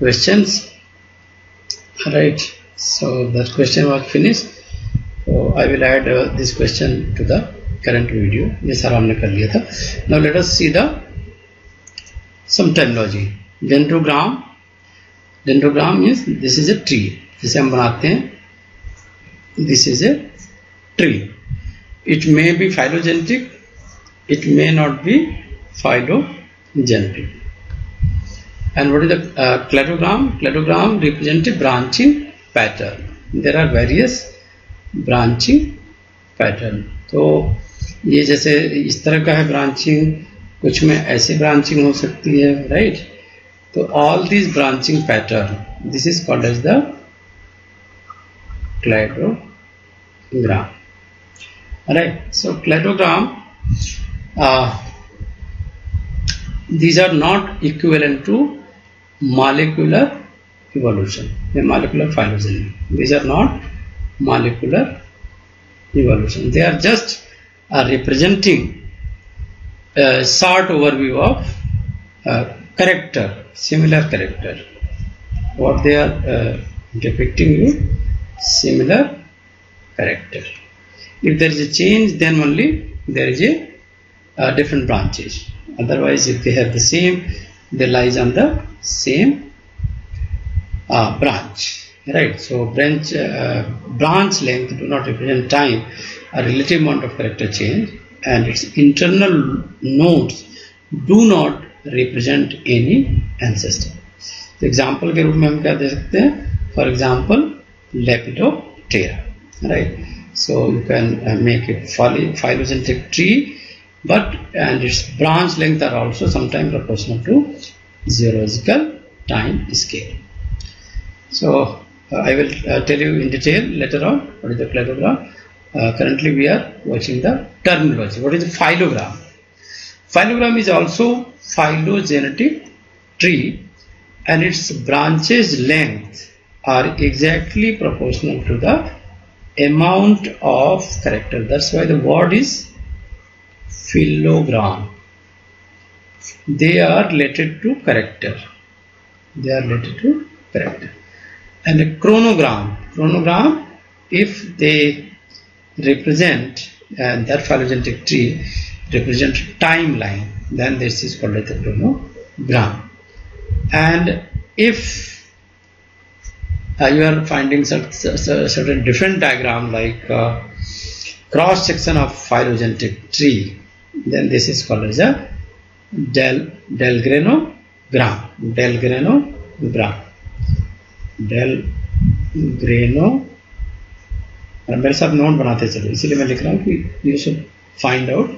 questions. Right, so that question was finished. So I will add this question to the current video. ये सारा हमने कर लिया था. Now let us see the some terminology. Dendrogram. Dendrogram means this is a tree. जिसे हम बनाते हैं. This is a tree. It may be phylogenetic. It may not be phylogenetic. And what is the cladogram? Cladogram represents a branching pattern. There are various branching pattern. तो ये जैसे इस तरह का है branching, कुछ में ऐसे branching हो सकती है, right? तो all these branching pattern, this is called as the cladogram. Right? So cladogram, these are not equivalent to molecular evolution, molecular phylogeny. These are not molecular evolution. They are just representing a short overview of character, similar character. What they are depicting you, similar character. If there is a change, then only there is a different branches. Otherwise, if they have the same, they lies on the same branch, right? So branch length do not represent time, a relative amount of character change, and its internal nodes do not represent any ancestor. So example के रूप में हम क्या दे सकते हैं? For example, Lepidoptera, right? So you can make a phylogenetic tree, and its branch length are also sometimes proportional to zoological time scale. So I will tell you in detail later on what is the cladogram. Currently we are watching the terminology. What is the phylogram? Phylogram is also phylogenetic tree, and its branches length are exactly proportional to the amount of character. That's why the word is phylogram. They are related to character. They are related to character. And a chronogram, if they represent, and that phylogenetic tree represent timeline, then this is called as a chronogram. And if you are finding certain different diagram like cross section of phylogenetic tree, then this is called as a Dahlgrenogram. मेरे साथ note बनाते चलो, इसीलिए मैं लिख रहा हूँ कि you should find out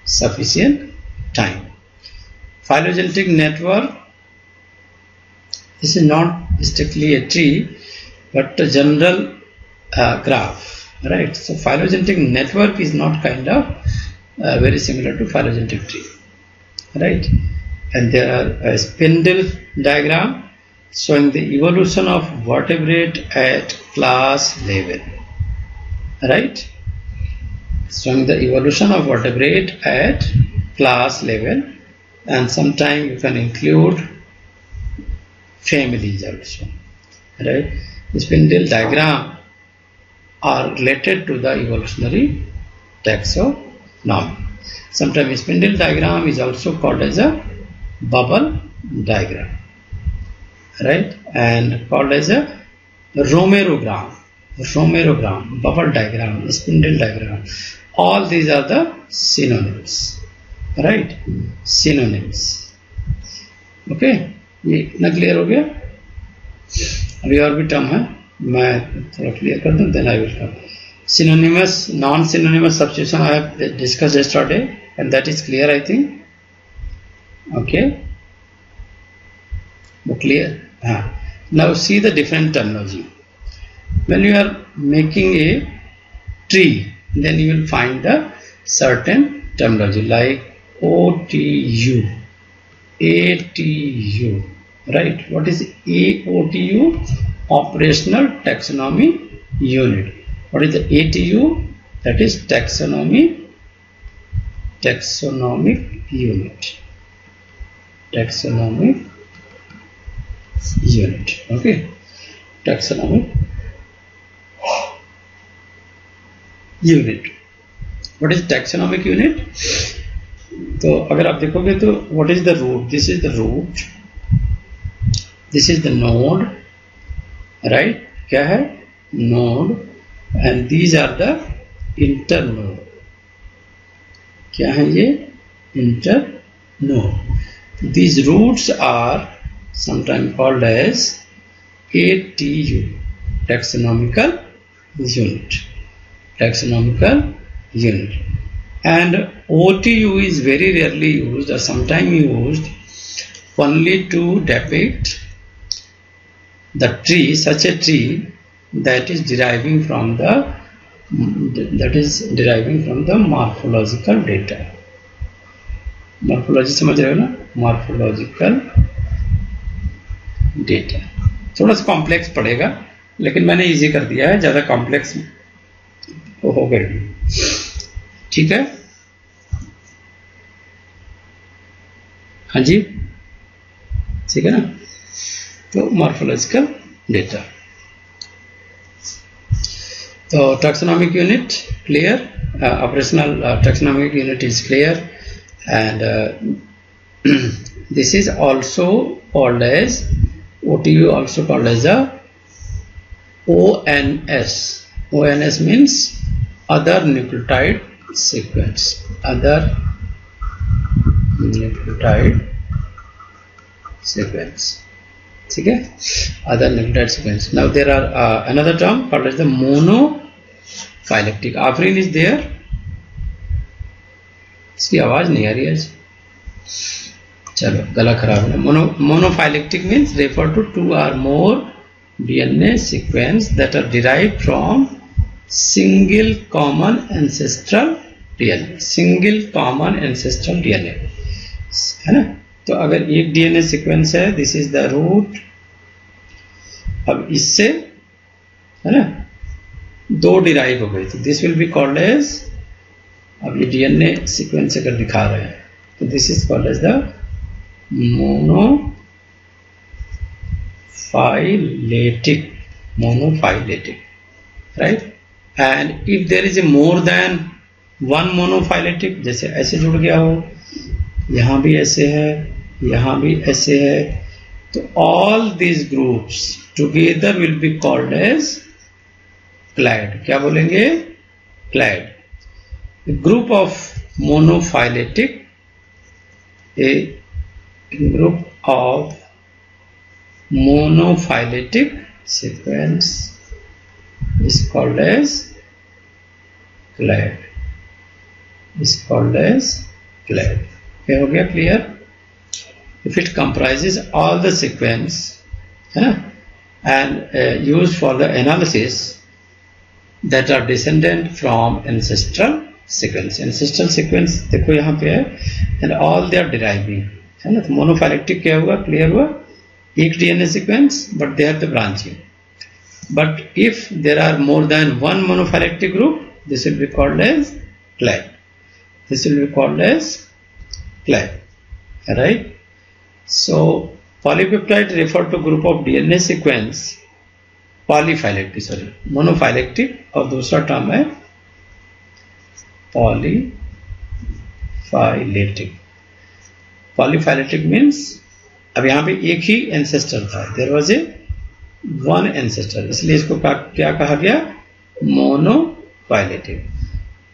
sufficient time. Phylogenetic network, this is not strictly a tree but a general graph, right? So phylogenetic network is not kind of very similar to phylogenetic tree, right? And there are a spindle diagram showing the evolution of vertebrate at class level, right? Showing the evolution of vertebrate at class level, and sometimes you can include families also, right? The spindle diagram are related to the evolutionary taxonomy. Sometimes spindle diagram is also called as a bubble diagram, right? And called as a Romerogram, bubble diagram, spindle diagram. All these are the synonyms, right? Synonyms. Okay, ये इतना clear हो गया? अभी और भी term है, मैं थोड़ा क्लियर कर दूं, then I will come. Synonymous, non-synonymous substitution I have discussed yesterday, and that is clear, I think. Okay, clear? Now see the different terminology. When you are making a tree, then you will find a certain terminology like OTU, ATU, right? What is AOTU? Operational Taxonomy Unit. What is the ATU? That is taxonomic unit. Taxonomic unit. Okay, taxonomic unit. What is taxonomic unit? तो अगर आप देखोगे तो what is the root? This is the root, this is the node, right? क्या है? Node, and these are the internode. क्या है ये? Internode. These roots are sometimes called as ATU, taxonomical unit. Taxonomical unit. And OTU is very rarely used or sometimes used only to depict the tree, such a tree that is deriving from the morphological data. Morphology समझ रहे हो ना? Morphological data. थोड़ा सा complex पड़ेगा, लेकिन मैंने easy कर दिया है, ज़्यादा कॉम्प्लेक्स हो गई. ठीक है, हाँ जी, ठीक है ना. तो मॉर्फोलॉजिकल डेटा. तो taxonomic unit clear, operational taxonomic unit is clear, and this is also called as OTU, also called as a ONS. ONS means other nucleotide sequence. Other nucleotide sequence. ठीक है, other nucleotide sequence. Now there are another term called as the monophyletic. Afrin is there. इसकी आवाज नहीं आ रही है. चलो, गला खराब है. Monophyletic means refer to two or more DNA sequence that are derived from single common ancestral DNA. Single common ancestral DNA है ना. तो अगर एक DNA सीक्वेंस है, दिस इज द रूट. अब इससे है ना दो डिराइव हो गए, तो this will be called as, अब ये DNA सीक्वेंस अगर दिखा रहे हैं तो this is called as the monophyletic, right? And if there is a more than one monophyletic, जैसे ऐसे जुड़ गया हो, यहाँ भी ऐसे है, यहाँ भी ऐसे है, तो all these groups together will be called as clade. क्या बोलेंगे? Clade. A group of monophyletic, a group of monophyletic sequence is called as clade. Is called as clade. Okay, हो गया clear? If it comprises all the sequence and used for the analysis that are descendant from ancestral sequence. Ancestral sequence देखो यहाँ पे है, and all they are deriving, है ना. तो monophyletic क्या हुआ? क्लियर हुआ? एक DNA sequence, but they are the branching. But if there are more than one monophyletic group, this will be called as clade. This will be called as clade, right? So polypeptide refer to group of DNA sequence, polyphyletic, sorry, monophyletic, और दूसरा term है polyphyletic. Polyphyletic means अब यहाँ पे एक ही ancestor था, there was a one ancestor, इसलिए इसको क्या कहा गया? मोनोफाइलेटिक.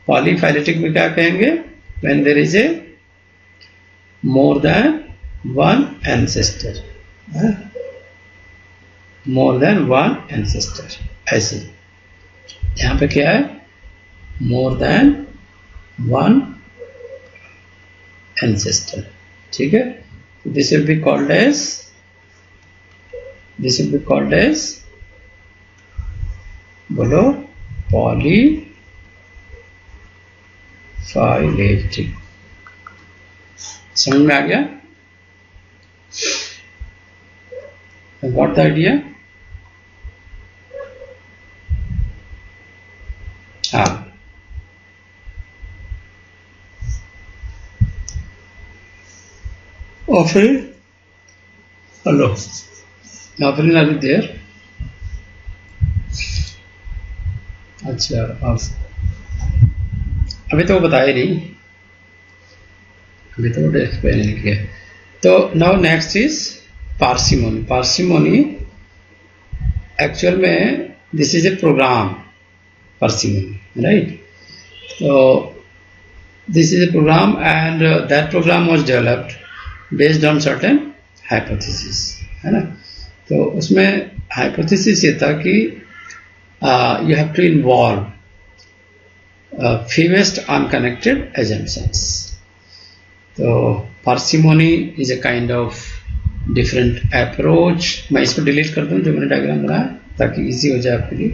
पॉलीफाइलेटिक में क्या कहेंगे? When there is a more than one ancestor. More than one ancestor, ऐसे. यहाँ पे क्या है? More than one ancestor. ठीक है, this will be called as बोलो polyphyletic. समझ में आ गया? Got the idea? हाँ, और फिर hello Afrin, are you there? अच्छा, अभी तो बताया नहीं, अभी तो एक्सप्लेन नहीं किया. तो now next is parsimony. Parsimony actual में this is a program, parsimony, right. तो this is a program and that program was developed based on certain hypothesis, है ना. तो उसमें हाइपोथेसिस ये था कि you have to involve fewest unconnected assumptions. So parsimony is a kind of different approach. मैं इसको डिलीट कर दूं जो मैंने डायग्राम बनाया ताकि इजी हो जाए आपके लिए.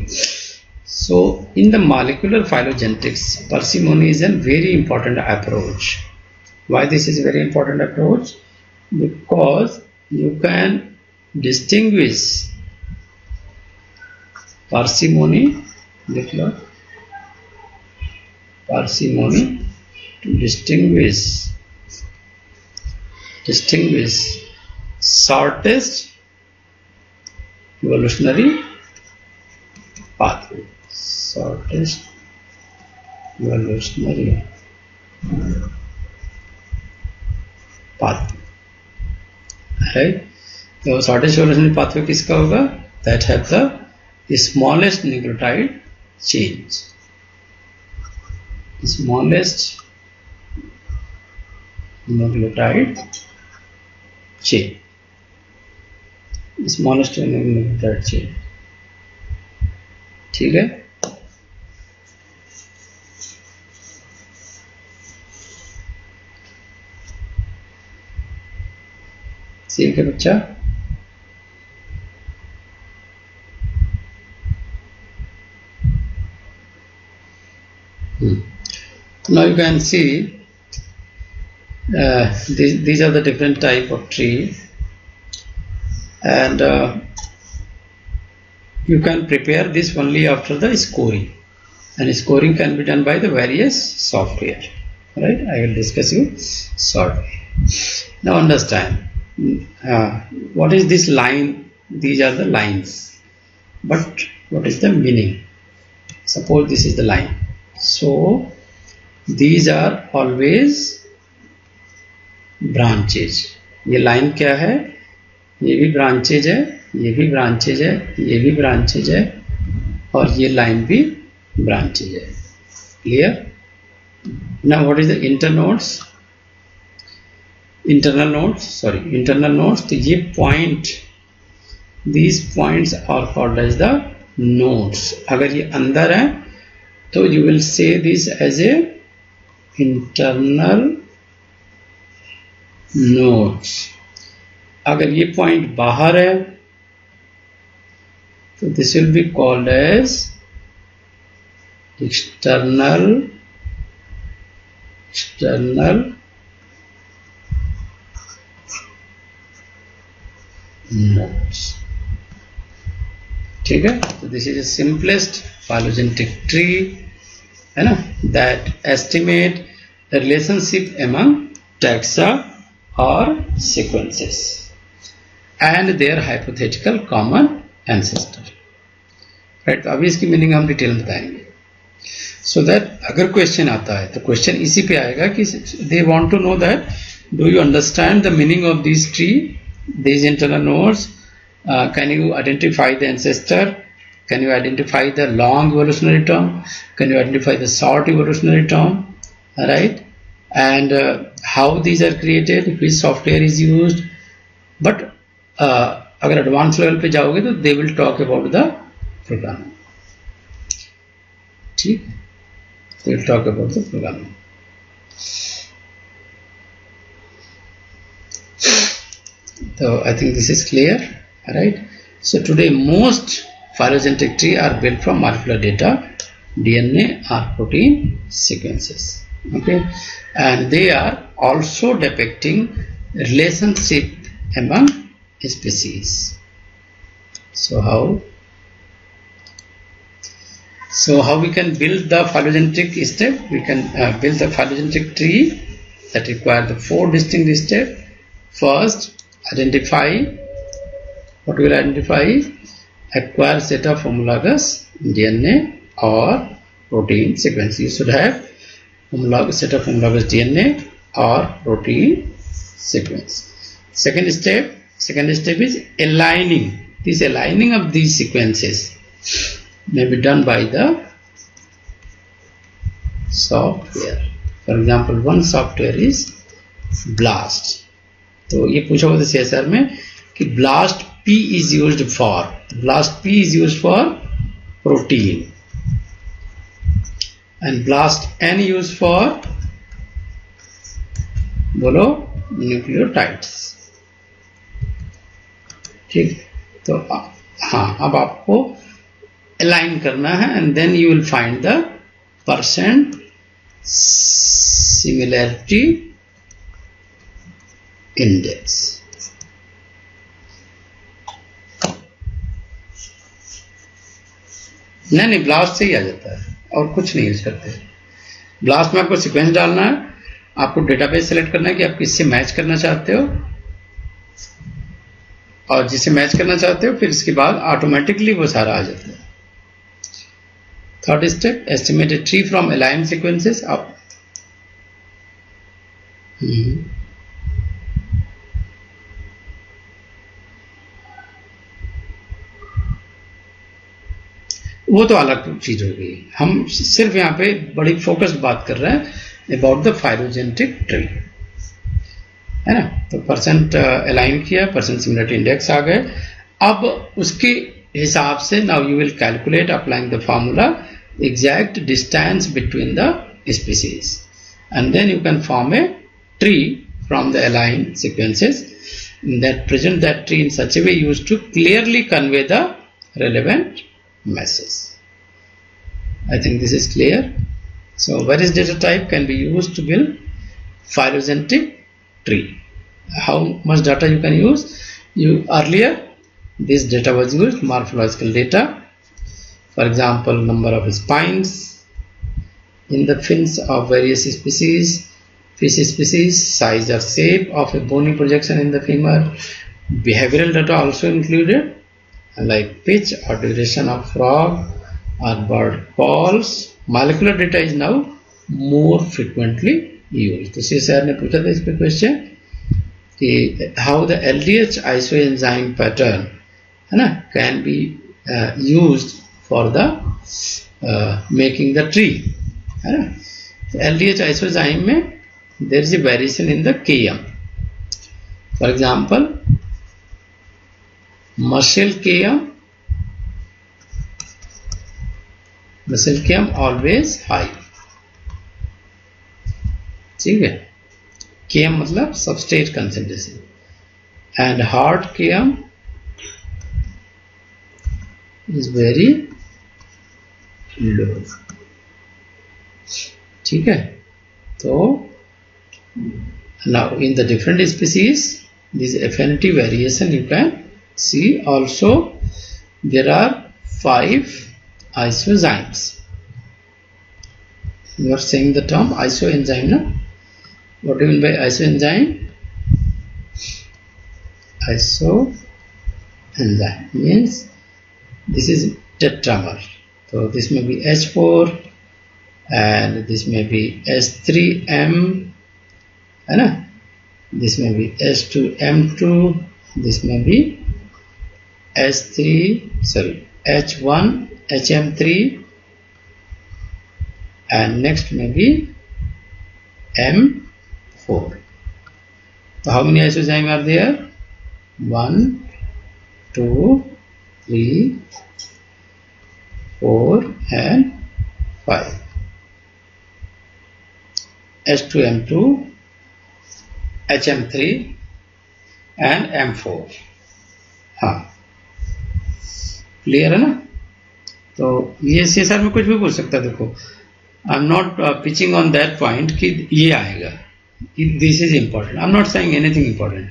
So in the molecular phylogenetics, parsimony is a very important approach. Why this is a very important approach? Because you can distinguish parsimony, parsimony to distinguish shortest evolutionary pathway, shortest evolutionary pathway, right. तो shortest evolutionary pathway किसका होगा? That have the smallest nucleotide change, smallest nucleotide chain, smallest nucleotide chain. ठीक है. ठीक है बच्चा. Now you can see these are the different type of tree, and you can prepare this only after the scoring, and scoring can be done by the various software, right. I will discuss you shortly. Now understand what is this line. These are the lines, but what is the meaning? Suppose this is the line, so these are always branches. ये line क्या है? ये भी branches है, ये भी branches है, ये भी ब्रांचेज है, और ये लाइन भी ब्रांचेज है. Clear? Now what is the internodes? Internal nodes. तो ये point, these points are called as the nodes. अगर ये अंदर है तो you will say this as a internal nodes. अगर ये पॉइंट बाहर है तो this will be called as external nodes. ठीक है. तो this is a simplest phylogenetic tree, है ना, that estimate the relationship among taxa or sequences and their hypothetical common ancestor, right. तो अभी इसकी मीनिंग हम डिटेल में बताएंगे, so that अगर क्वेश्चन आता है तो क्वेश्चन इसी पे आएगा कि they want to know that do you understand the meaning of this tree, these internal nodes, can you identify the ancestor, can you identify the long evolutionary term, can you identify the short evolutionary term, right, and how these are created, which software is used. But अगर advance level पे जाओगे तो they will talk about the programming. ठीक, they will talk about the programming. So I think this is clear, right. So today most phylogenetic tree are built from molecular data, DNA or protein sequences, okay, and they are also depicting relationship among species. So how we can build the phylogenetic step? We can build the phylogenetic tree that require the 4 distinct steps. First, identify what will identify? Acquire set of homologous DNA or protein sequence. You should have homologous set of homologous DNA or protein sequence. Second step is aligning. This aligning of these sequences may be done by the software. For example, one software is BLAST. तो ये पूछा हुआ था CSR में कि BLAST P is used for. BLAST P is used for protein and BLAST N used for, बोलो, nucleotides. ठीक, तो हाँ, अब आपको अलाइन करना है and then you will find the percent similarity index. नहीं, ब्लास्ट से ही आ जाता है और कुछ नहीं यूज करते. ब्लास्ट में आपको सीक्वेंस डालना है, आपको डेटाबेस सेलेक्ट करना है कि आप किससे मैच करना चाहते हो, और जिसे मैच करना चाहते हो फिर इसके बाद ऑटोमेटिकली वो सारा आ जाता है. Third step, estimate A tree from align sequences. आप वो तो अलग चीज हो गई. हम सिर्फ यहाँ पे बड़ी फोकस्ड बात कर रहे हैं अबाउट द फाइलोजेनेटिक ट्री, है ना. तो परसेंट अलाइन किया, परसेंट सिमिलरिटी इंडेक्स आ गए. अब उसके हिसाब से now you will calculate applying the formula exact distance between the species and then you can form a tree from the align sequences that present that tree in such a way used to clearly convey the relevant message. I think this is clear. So various data type can be used to build phylogenetic tree. How much data you can use? Earlier this data was used, morphological data, for example number of spines in the fins of various species, fish species, size or shape of a bony projection in the femur. Behavioral data also included, like pitch or duration of frog or bird calls. Molecular data is now more frequently used. तो CSR ने पूछा था इस पे question कि how the LDH isoenzyme pattern, है ना, can be used for the making the tree, है ना. LDH isoenzyme में there is a variation in the Km. For example, muscle Km always high. ठीक है, Km मतलब substrate concentration, and heart Km is very low. ठीक है, तो now in the different species this affinity variation you can see. Also there are 5 isozymes. You are saying the term isoenzyme, no? What do you mean by isoenzyme? Isoenzyme means this is tetramer. So this may be H4 and this may be H3M, है ना. This may be H2M2, this may be H1 HM3, and next may be M4. So how many isozymes are there? 1, 2, 3, 4 and 5. H2M2, HM3 and M4. हाँ, clear है ना. तो ये CSR में कुछ भी बोल सकता है. देखो, I am not pitching on that point कि ये आएगा, this is important. I am not saying anything important.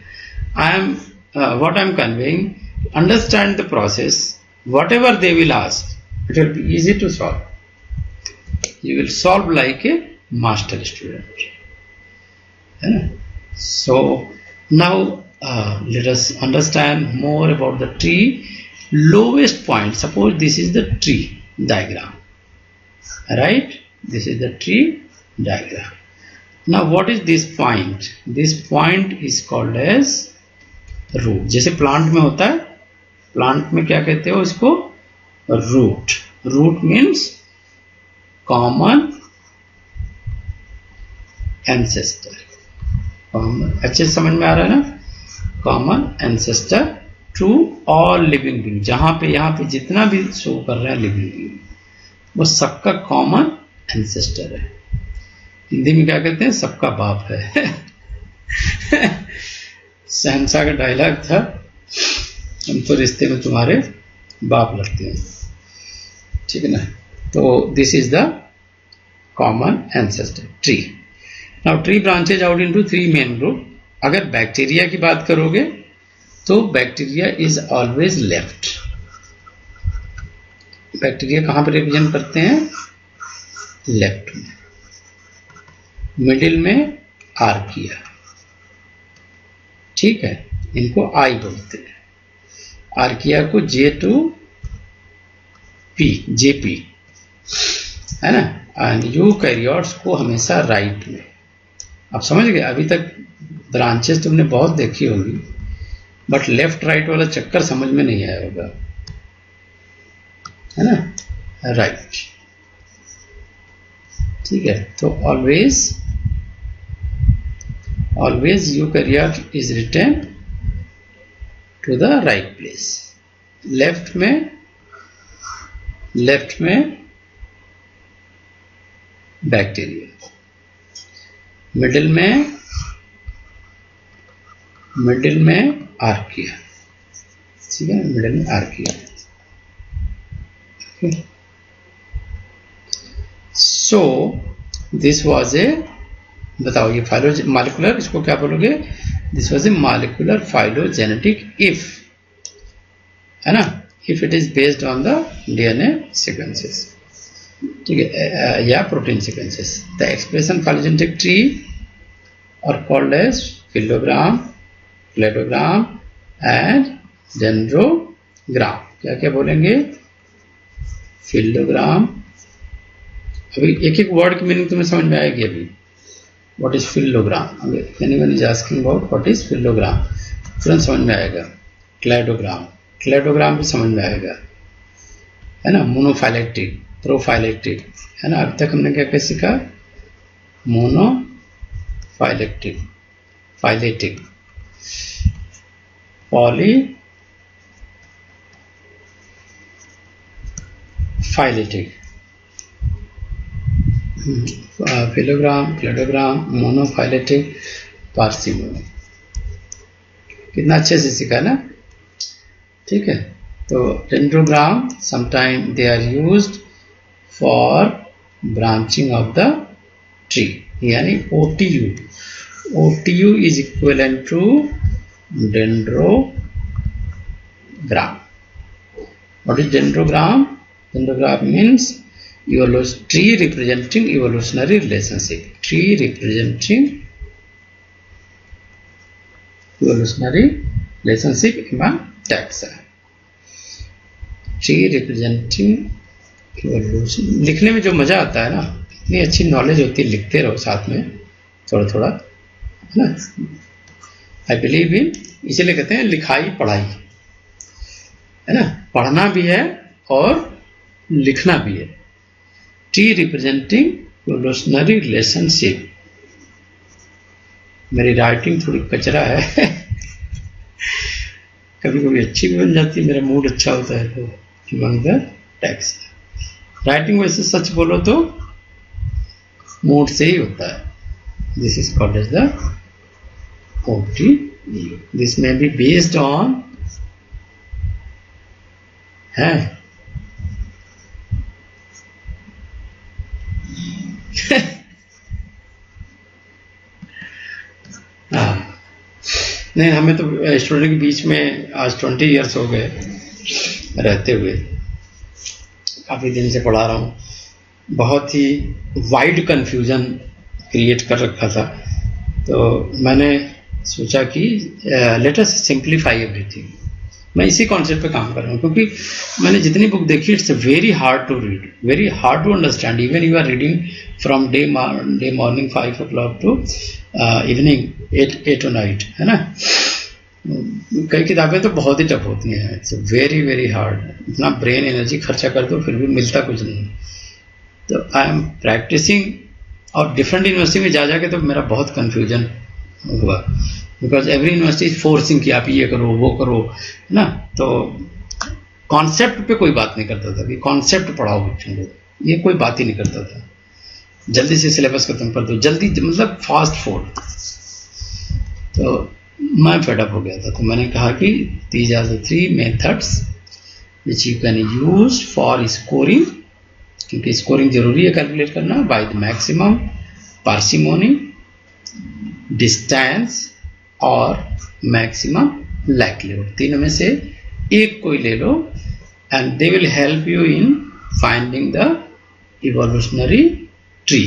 I am what I am conveying, understand the process. Whatever they will ask, it will be easy to solve. You will solve like a master student, है ना. So now let us understand more about the tree lowest point. Suppose this is the tree diagram, right? This is the tree diagram. Now what is this point? This point is called as root. जैसे plant में होता है, plant में क्या कहते हो इसको? Root. Root means common ancestor. Common, अच्छे से समझ में आ रहा है ना? Common ancestor to all living being. जहां पे यहाँ पे जितना भी शो कर रहा है लिविंग बीइंग, वो सबका कॉमन एंसेस्टर है. हिंदी में क्या कहते हैं? सबका बाप है. शहंशाह का डायलॉग था, हम तो रिश्ते में तुम्हारे बाप लगते हैं. ठीक है ना? तो this is the common ancestor tree. Now tree branches out into 3 main group. अगर बैक्टीरिया की बात करोगे तो bacteria is always left. Bacteria कहां पर रिप्रेजेंट करते हैं? लेफ्ट में. मिडिल में आर्किया. ठीक है, इनको आई बोलते हैं. आर्किया को J2 P, JP है ना. एंड यूकैरियोट्स को हमेशा राइट में. आप समझ गए? अभी तक ब्रांचेस तुमने बहुत देखी होगी, बट लेफ्ट राइट वाला चक्कर समझ में नहीं आया होगा, है ना. राइट. ठीक है, तो always eukaryote is written to the right place. Left में बैक्टीरिया, मिडिल में आर्किया. ठीक है, मिडिल में archaea. So this was a, बताओ ये फाइलो मॉलिक्यूलर, इसको क्या बोलोगे? This was a molecular phylogenetic if, है ना. If it is based on the DNA sequences. ठीक है, या protein sequences. The expression phylogenetic tree are called as phylogram, cladogram and dendrogram. क्या क्या बोलेंगे? फिलोग्राम. अभी एक एक वर्ड की मीनिंग तुम्हें समझ में आएगी. अभी what is phylogram? Anyone is asking about what is phylogram, तुरंत समझ में आएगा. क्लेडोग्राम, क्लेडोग्राम भी समझ में आएगा, है ना. मोनोफाइलेक्टिक, प्रोफाइलेक्टिक, है ना. अब तक हमने क्या क्या सीखा? Monophyletic, phyletic, polyphyletic, phylogram, cladogram, monophyletic, parsimonic. कितना अच्छे से सीखा ना. ठीक है, तो dendrogram sometime they are used for branching of the tree, यानी OTU. OTU is equivalent to dendrogram. What is dendrogram? Dendrogram means tree representing evolutionary relationship. Tree representing evolutionary relationship among taxa. Tree representing evolution. लिखने में जो मजा आता है ना, इतनी अच्छी नॉलेज होती है, लिखते रहो साथ में थोड़ा थोड़ा, है ना. आई बिलीव इन, इसीलिए कहते हैं लिखाई पढ़ाई, है ना. पढ़ना भी है और लिखना भी है. Tree representing evolutionary relationship. मेरी राइटिंग थोड़ी कचरा है. कभी कभी अच्छी भी बन जाती है, मेरा मूड अच्छा होता है तो. अमंग द टेक्स्ट राइटिंग, वैसे सच बोलो तो मूड से ही होता है. This is called as the OTU. This may be based on है. नहीं, हमें तो स्टूडेंट के बीच में आज 20 इयर्स हो गए रहते हुए, काफ़ी दिन से पढ़ा रहा हूँ. बहुत ही वाइड कन्फ्यूज़न क्रिएट कर रखा था, तो मैंने सोचा कि लेट अस सिंप्लीफाई एवरीथिंग। मैं इसी कॉन्सेप्ट पे काम कर रहा हूँ, क्योंकि मैंने जितनी बुक देखी it's very hard to read, very hard to understand. Even you are reading from the morning 5 o'clock to evening 8 or 9, है ना। कई किताबें तो बहुत ही टफ होती हैं, इट्स वेरी वेरी हार्ड। इतना ब्रेन एनर्जी खर्चा कर दो फिर भी मिलता कुछ नहीं। तो आई एम प्रैक्टिसिंग, और डिफरेंट यूनिवर्सिटी में जा जाके तो मेरा बहुत कन्फ्यूजन हुआ, बिकॉज एवरी यूनिवर्सिटी फोर्सिंग कि आप ये करो वो करो, है ना। तो कॉन्सेप्ट पे कोई बात नहीं करता था कि कॉन्सेप्ट पढ़ाओ बच्चों को, ये कोई बात ही नहीं करता था। जल्दी से सिलेबस खत्म कर दो, जल्दी, मतलब फास्ट फूड। तो मैं फेडअप हो गया था, तो मैंने कहा कि these are the 3 methods which you can use for scoring, क्योंकि स्कोरिंग जरूरी है कैलकुलेट करना, by the maximum, parsimony, distance और मैक्सिमम लाइक्लीहुड। तीनों में से एक कोई ले लो and they will help you in finding the evolutionary tree,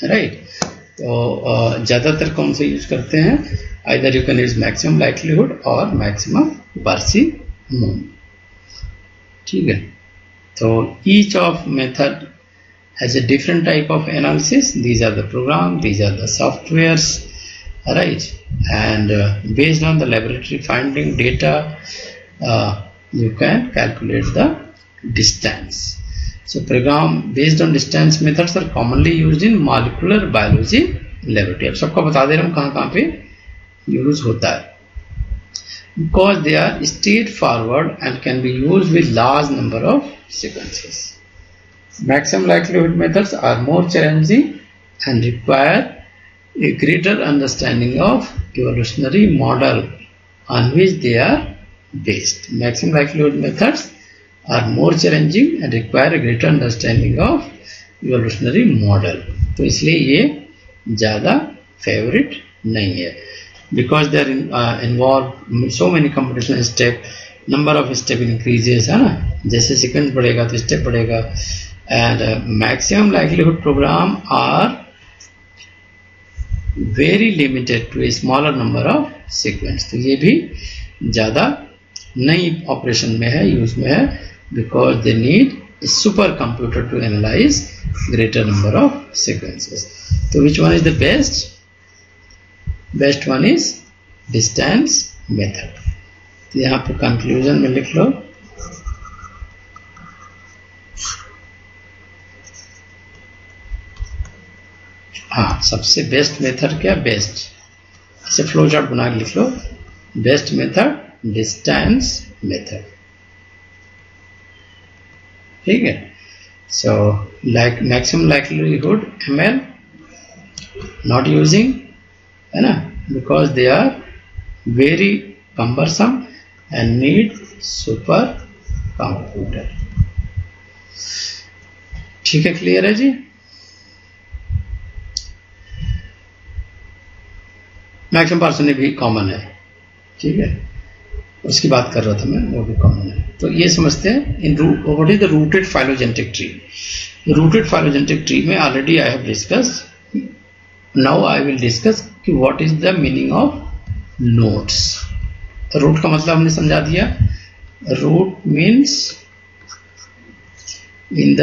right. तो ज़्यादातर कौन से यूज करते हैं, either you can use maximum likelihood or maximum parsimony, ठीक है। तो each of method has a different type of analysis. These are the program, these are the softwares, right, and based on the laboratory finding data you can calculate the distance. So program based on distance methods are commonly used in molecular biology laboratory. अब सबको बता दे रहा हूँ कहाँ कहाँ पे use होता है, because they are straightforward and can be used with large number of sequences. Maximum likelihood methods are more challenging and require a greater understanding of evolutionary model on which they are based. Maximum likelihood methods are more challenging and require a greater understanding of evolutionary model. तो इसलिए ये ज़्यादा favourite नहीं है, because they are involved so many computational step, number of step increases, है ना। जैसे sequence बढ़ेगा तो स्टेप बढ़ेगा, and maximum likelihood program are very limited to a smaller number of sequence. तो ये भी ज़्यादा नई ऑपरेशन में है, यूज में है, because they need super computer to analyse greater number of sequences. तो which one is the best? Best one is distance method. तो यहाँ पे कंक्लूजन में लिख लो, हाँ, सबसे बेस्ट मेथड क्या? बेस्ट, इसे फ्लो चार्ट बना के लिख लो। बेस्ट मेथड डिस्टेंस मेथड, ठीक है। So like maximum likelihood ML not using, है ना, because they are very cumbersome and need super computer। ठीक है, क्लियर है जी। मैक्सिमम पार्सिमनी भी कॉमन है, ठीक है, उसकी बात कर रहा था मैं, वो भी कॉमन है। तो ये समझते हैं in what is the rooted phylogenetic tree. Rooted phylogenetic tree में already I have discussed, now I will discuss कि what is the meaning of nodes. Root का मतलब हमने समझा दिया। Root means in the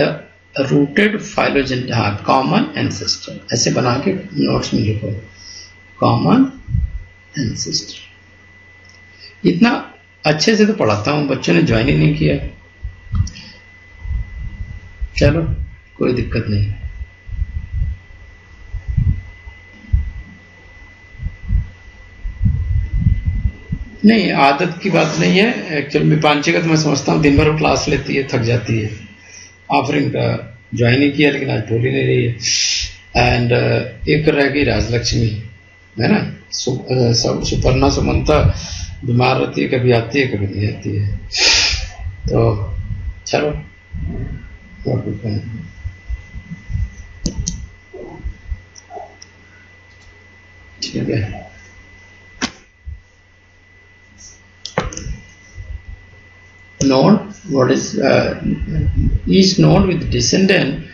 rooted phylogenetic, हाँ, common ancestor, ऐसे बना के नोट्स में लिखो, कॉमन एंसेस्टर। इतना अच्छे से तो पढ़ाता हूं, बच्चों ने ज्वाइन ही नहीं किया। चलो, कोई दिक्कत नहीं। नहीं, आदत की बात नहीं है। एक्चुअली विपांशी का तो मैं समझता हूँ दिन भर वो क्लास लेती है, थक जाती है। आफरीन का ज्वाइन ही किया, लेकिन आज बोल ही नहीं रही है। एंड एक रह गई राजलक्ष्मी, है ना, सुपर्णा सुमंता बीमार रहती है, कभी आती है कभी नहीं आती है। तो चलो, ठीक है। Node, what is each node with descendant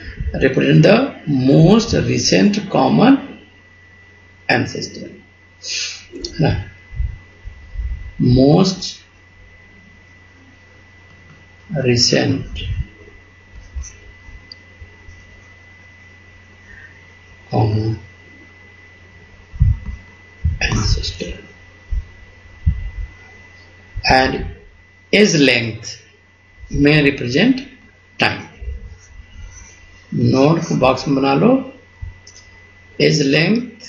represent the most recent common ancestor. है ना, most recent common ancestor and age length may represent time. Node को बॉक्स में बना लो, एज लेंथ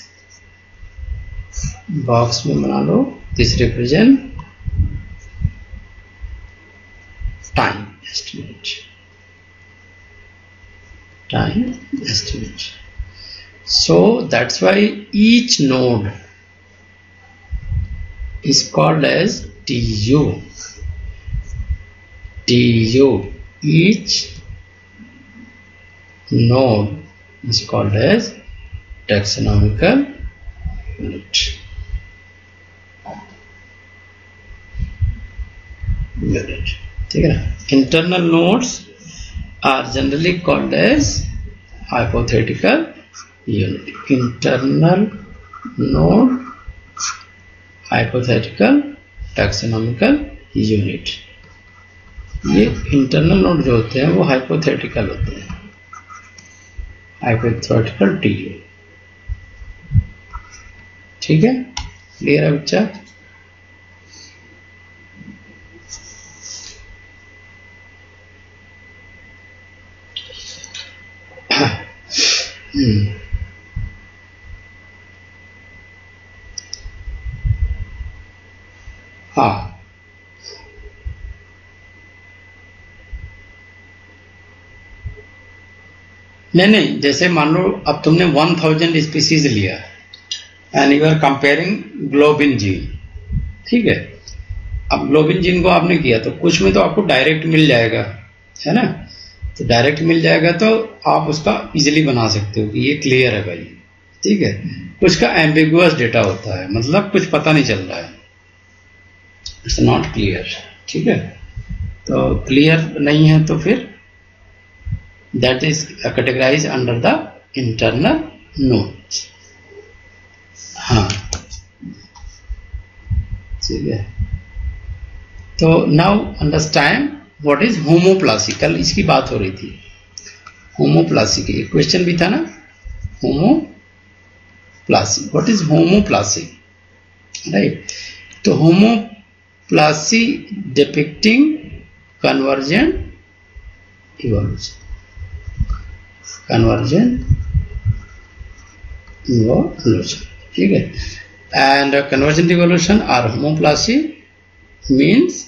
बॉक्स में बना लो, this represent time estimate, time estimate. So that's why each node is called as TU. TU. Each node is called as taxonomical unit. ठीक है ना. Internal nodes are generally called as hypothetical unit. Internal node, hypothetical, taxonomical unit. ये internal node जो होते हैं वो hypothetical होते हैं, हाइपोथेटिकल टीयू. ठीक है, क्लियर है बच्चा? हाँ, नहीं, जैसे मान लो अब तुमने 1000 स्पीसीज लिया and you are comparing globin gene. ठीक है, अब ग्लोबिन जीन को आपने किया तो कुछ में तो आपको डायरेक्ट मिल जाएगा, है ना. तो डायरेक्ट मिल जाएगा तो आप उसका इजीली बना सकते हो कि ये क्लियर है भाई. ठीक है, कुछ का एम्बिगुअस डेटा होता है, मतलब कुछ पता नहीं चल रहा है, इट्स नॉट क्लियर. ठीक है, तो क्लियर नहीं है तो फिर that is categorise under the internal nodes. हाँ, ठीक है. तो now understand what is homoplasy. कल इसकी बात हो रही थी, होमोप्लासी की क्वेश्चन भी था ना, homoplasy. What is homoplasy, right. तो homoplasy depicting convergent evolution, convergent evolution. ठीक है, एंड कन्वर्जेंट इवोल्यूशन और homoplasy means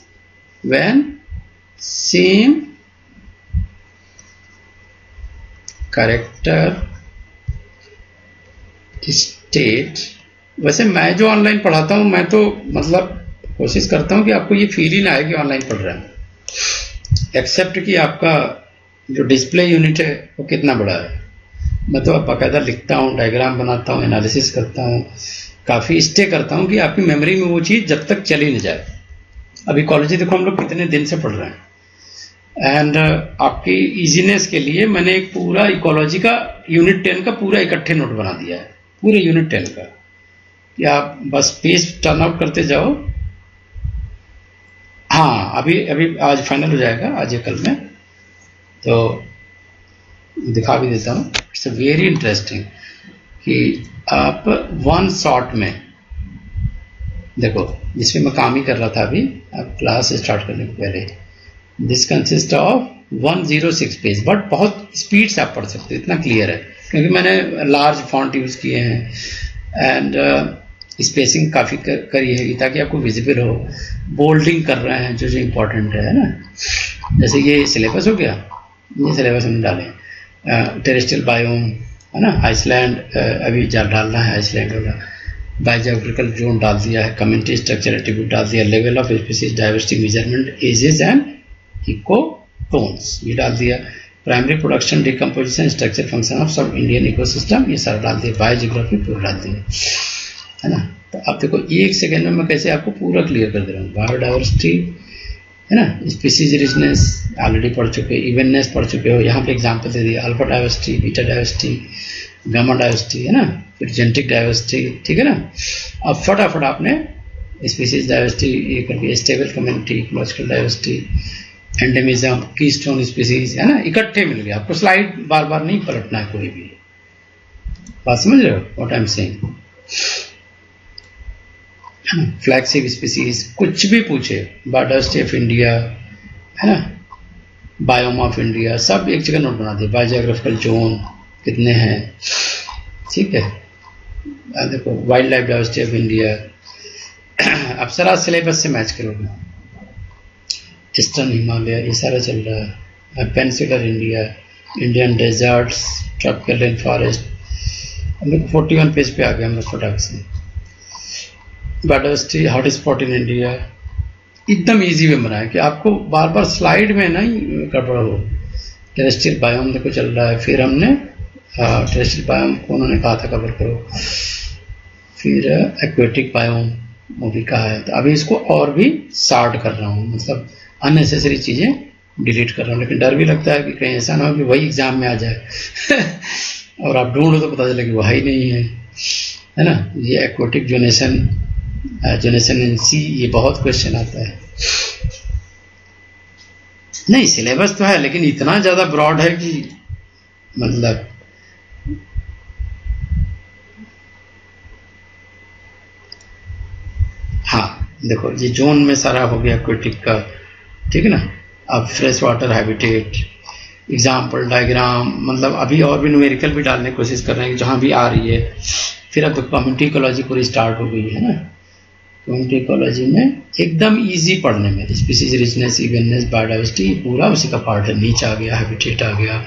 when same character state. वैसे मैं जो ऑनलाइन पढ़ाता हूं, मैं तो मतलब कोशिश करता हूं कि आपको ये फील ही ना आए कि ऑनलाइन पढ़ रहे हैं, एक्सेप्ट कि आपका जो डिस्प्ले यूनिट है वो कितना बड़ा है. मैं तो बाकायदा लिखता हूँ, डायग्राम बनाता हूँ, एनालिसिस करता हूँ, काफ़ी स्टे करता हूँ कि आपकी मेमोरी में वो चीज़ जब तक चली न जाए. अभी इकोलॉजी देखो हम लोग कितने दिन से पढ़ रहे हैं, एंड आपकी इजीनेस के लिए मैंने एक पूरा इकोलॉजी का यूनिट 10 का पूरा इकट्ठे नोट बना दिया है, पूरे यूनिट 10 का, कि आप बस पेज टर्न आउट करते जाओ. हाँ, अभी आज फाइनल हो जाएगा, आज या कल में, तो दिखा भी देता हूँ. इट्स वेरी इंटरेस्टिंग कि आप वन शॉट में देखो, जिसमें मैं काम ही कर रहा था अभी, अब क्लास स्टार्ट करने के पहले. This consist of 106 page, but बहुत स्पीड से आप पढ़ सकते हो, इतना क्लियर है क्योंकि मैंने लार्ज फॉन्ट यूज़ किए हैं एंड स्पेसिंग काफ़ी करी है ताकि आपको विजिबल हो. बोल्डिंग कर रहे हैं जो जो इम्पोर्टेंट है ना. जैसे ये सिलेबस हो गया, ये सिलेबस हमने डाले. टेरेस्ट्रियल बायोम है ना, आइसलैंड अभी डालना है, आइसलैंड होगा. बायोजियोग्राफिकल जोन डाल दिया है, कम्युनिटी स्ट्रक्चर एट्रीब्यूट डाल दिया, level of species diversity measurement, edges and ecotones ये डाल दिया. Primary production, decomposition, structure, function of सब इंडियन इकोसिस्टम ये सारा डाल दिया. बायोजियोग्राफी पूरा डाल दिया, है ना. तो आप देखो एक सेकेंड में मैं कैसे आपको पूरा क्लियर कर दे रहा हूँ. बायोडाइवर्सिटी है ना, स्पीसीज रिचनेस ऑलरेडी पढ़ चुके, इवननेस पढ़ चुके हो. यहाँ पे एग्जांपल दे दिया, alpha diversity, beta diversity, gamma diversity, है ना. फिर जेनेटिक डाइवर्सिटी, ठीक है ना। अब फटाफट आपने स्पीसीज डाइवर्सिटी ये करके, stable community, ecological diversity, endemism, keystone species, है ना, इकट्ठे मिल गए। आपको स्लाइड बार बार नहीं पलटना है कोई भी। बात समझ रहे हो what I am saying? Flagship species, कुछ भी पूछे, बायोडाइवर्सिटी ऑफ इंडिया, है ना, बायोम ऑफ इंडिया, सब एक जगह नोट बना दिए। बायोजियोग्राफिकल जोन कितने हैं, ठीक है। देखो wild life diversity of India, अब सारा सिलेबस से मैच करोगे। ईस्टर्न हिमालय ये सारा चल रहा है, peninsular India, Indian deserts, tropical rain forest. हम लोग 41 पेज पे आ गए हम लोग फटाक से। Biodiversity hot spot in India, एकदम इजी में बनाया कि आपको बार बार स्लाइड में नहीं गड़बड़ हो। टेरेस्ट्रियल बायोम देखो चल रहा है, फिर हमने टेरेस्ट्रियल बायोम को उन्होंने कहा था कवर करो, फिर एक्वेटिक बायोम वो भी कहा है। तो अभी इसको और भी शार्ट कर रहा हूँ, मतलब अननेसेसरी चीज़ें डिलीट कर रहा हूँ, लेकिन डर भी लगता है कि कहीं ऐसा ना हो कि वही एग्जाम में आ जाए और आप ढूंढो तो पता चले कि वही नहीं है ना। ये एक्वेटिक जोनेशन, जोनेशन इन सी, ये बहुत क्वेश्चन आता है। नहीं सिलेबस तो है लेकिन इतना ज्यादा ब्रॉड है कि मतलब हाँ देखो ये जोन में सारा हो गया एक्वेटिक का, ठीक है ना। अब fresh water habitat, example diagram, मतलब अभी और भी न्यूमेरिकल भी डालने की कोशिश कर रहे हैं जहाँ भी आ रही है। फिर अब कम्युनिटी इकोलॉजी पूरी स्टार्ट हो गई है ना। कम्युनिटी इकोलॉजी में एकदम इजी पढ़ने में, स्पीसीज रिचनेस, इवननेस, बायोडाइवर्सिटी पूरा उसी का पार्ट है। नीच आ गया, हैबिटेट आ गया,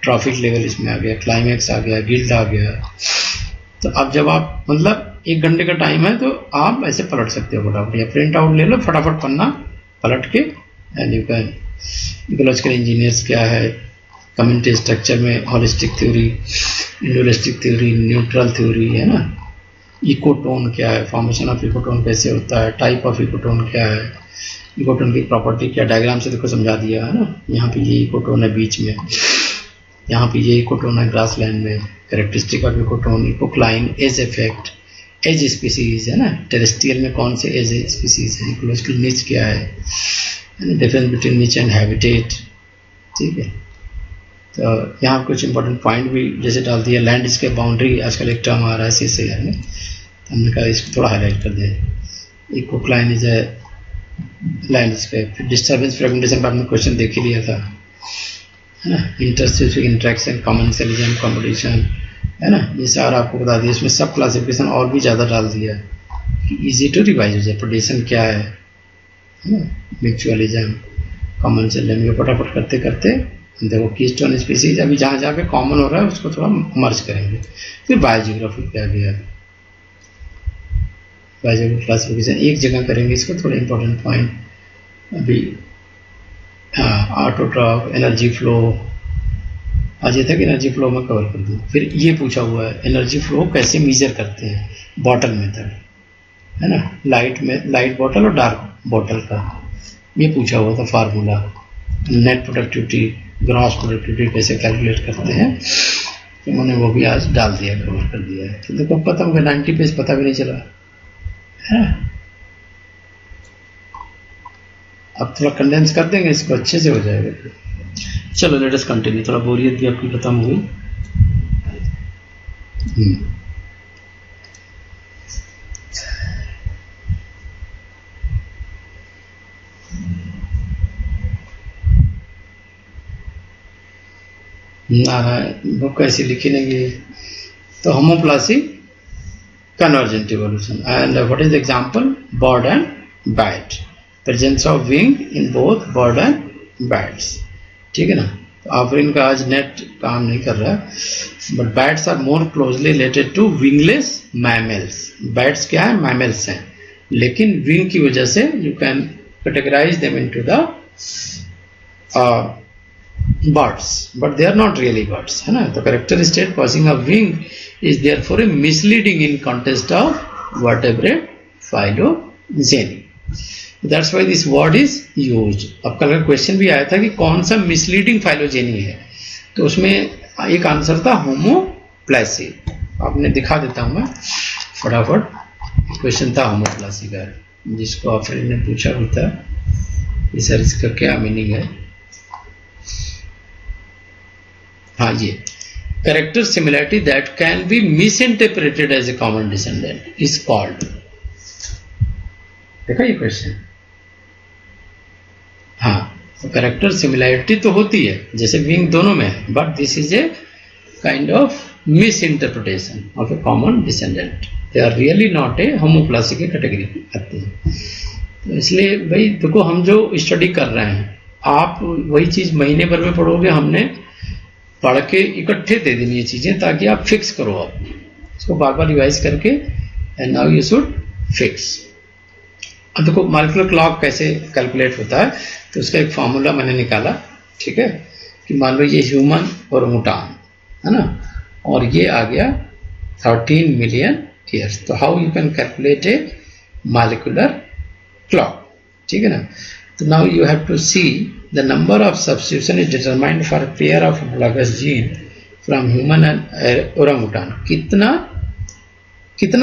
ट्रॉफिक लेवल इसमें आ गया, क्लाइमेक्स आ गया, गिल्ड आ गया। तो अब जब आप मतलब 1 घंटे का टाइम है तो आप ऐसे पलट सकते हो फटाफट, या प्रिंट आउट ले लो फटाफट पन्ना पलट के, and you can. Ecological engineers क्या है, कम्युनिटी स्ट्रक्चर में holistic theory, individualistic theory, neutral theory, है ना। इकोटोन क्या है, फॉर्मेशन ऑफ इकोटोन कैसे होता है, टाइप ऑफ इकोटोन क्या है, इकोटोन की प्रॉपर्टी क्या, डायग्राम से देखो समझा दिया है ना। यहाँ पे ये इकोटोन है बीच में, यहाँ पे ये इकोटोन है ग्रासलैंड में, characteristic of ecotone, ecocline, edge effect, edge species, है ना। टेरेस्ट्रियल में कौन से एज स्पीसीज है, इकोलॉजिकल निच क्या है ना, डिफरेंस बिटवीन निच एंड हैबिटेट, ठीक है। तो यहाँ कुछ इंपॉर्टेंट पॉइंट भी जैसे डाल दिया। लैंडस्केप बाउंड्री आजकल एक टर्म आ रहा है CSIR में, तो हमने कहा इसको थोड़ा हाईलाइट कर दे। Ecocline is a landscape. फिर डिस्टर्बेंस फ्रेगमेंटेशन पर हमने क्वेश्चन देख ही लिया था, है ना। इंटरस्पेसिफिक इंटरेक्शन, कॉमेंसलिज्म, कॉम्पिटिशन, है ना, ये सारा आपको बता दिया। इसमें सब क्लासिफिकेशन और भी ज़्यादा डाल दिया, इजी टू रिवाइज हो जाए। प्रोडेशन क्या है ना, म्यूचुअलिज्म, कॉमेंसलिज्म, ये फटाफट करते करते देखो कीस्टोन स्पीसीज अभी जहाँ जहाँ पे कॉमन हो रहा है उसको थोड़ा मर्ज करेंगे। फिर बायोजियोग्राफी क्या गया, बायोजियोग्राफी क्लासिफिकेशन एक जगह करेंगे इसको, थोड़े इंपॉर्टेंट पॉइंट अभी। हाँ ऑटोट्रॉफ, एनर्जी फ्लो, आज ये था कि एनर्जी फ्लो में कवर कर दूँ। फिर ये पूछा हुआ है एनर्जी फ्लो कैसे मेजर करते हैं, बॉटल मेथड, है ना, लाइट में लाइट बॉटल और डार्क बॉटल का ये पूछा हुआ था formula. Net productivity, gross productivity कैसे कैलकुलेट करते हैं, तो मैंने वो भी आज डाल दिया, कवर कर दिया है। तो देखो पता होगा 90 पेज पता भी नहीं चला है। अब थोड़ा कंडेंस कर देंगे इसको, अच्छे से हो जाएगा। चलो लेट अस कंटिन्यू। थोड़ा बोरियत भी आपकी खत्म हुई। बुक ऐसी लिखी नहीं, तो homoplasy, convergent evolution, and what is the example, bird and bat, presence of wing in both bird and bats, ठीक है ना। तो ऑफरिन का आज नेट काम नहीं कर रहा, but bats are more closely related to wingless mammals. Bats क्या है, मैमल्स हैं, लेकिन विंग की वजह से you can categorise them into the birds, but they are not really birds, है ना। तो characteristic passing of wing is therefore a misleading in context of vertebrate phylogeny. That's why this word is used. अब कल का question भी आया था कि कौन सा मिसलीडिंग फाइलोजेनी है, तो उसमें एक आंसर था होमोप्लासी। आपने दिखा देता हूं मैं फटाफट। क्वेश्चन था होमोप्लासी का, जिसको आप फ्रेंड ने पूछा भी था कि सर इसका क्या मीनिंग है। हाँ, ये character similarity that can be misinterpreted as a common descendant is called. देखा ये क्वेश्चन। हाँ, तो कैरेक्टर सिमिलरिटी तो होती है, जैसे विंग दोनों में है, but this is a kind of misinterpretation of a common descendant. They are really not a homoplasy की कैटेगरी आते हैं। तो इसलिए भाई देखो, हम जो स्टडी कर रहे हैं, आप वही चीज महीने भर में पढ़ोगे, हमने पढ़ के इकट्ठे दे देनी ये चीजें, ताकि आप फिक्स करो, आप इसको बार बार रिवाइज करके, and now you should fix. अब देखो मॉलिक्यूलर क्लॉक कैसे कैलकुलेट होता है, तो उसका एक फॉर्मूला मैंने निकाला, ठीक है, कि मान लो ये ह्यूमन और मुटान है ना, और ये आ गया 13 मिलियन ईयर्स। तो how you can calculate a molecular clock, ठीक है ना। तो now you have to see the number of substitution is determined for pair of homologous gene from human and orangutan. कितना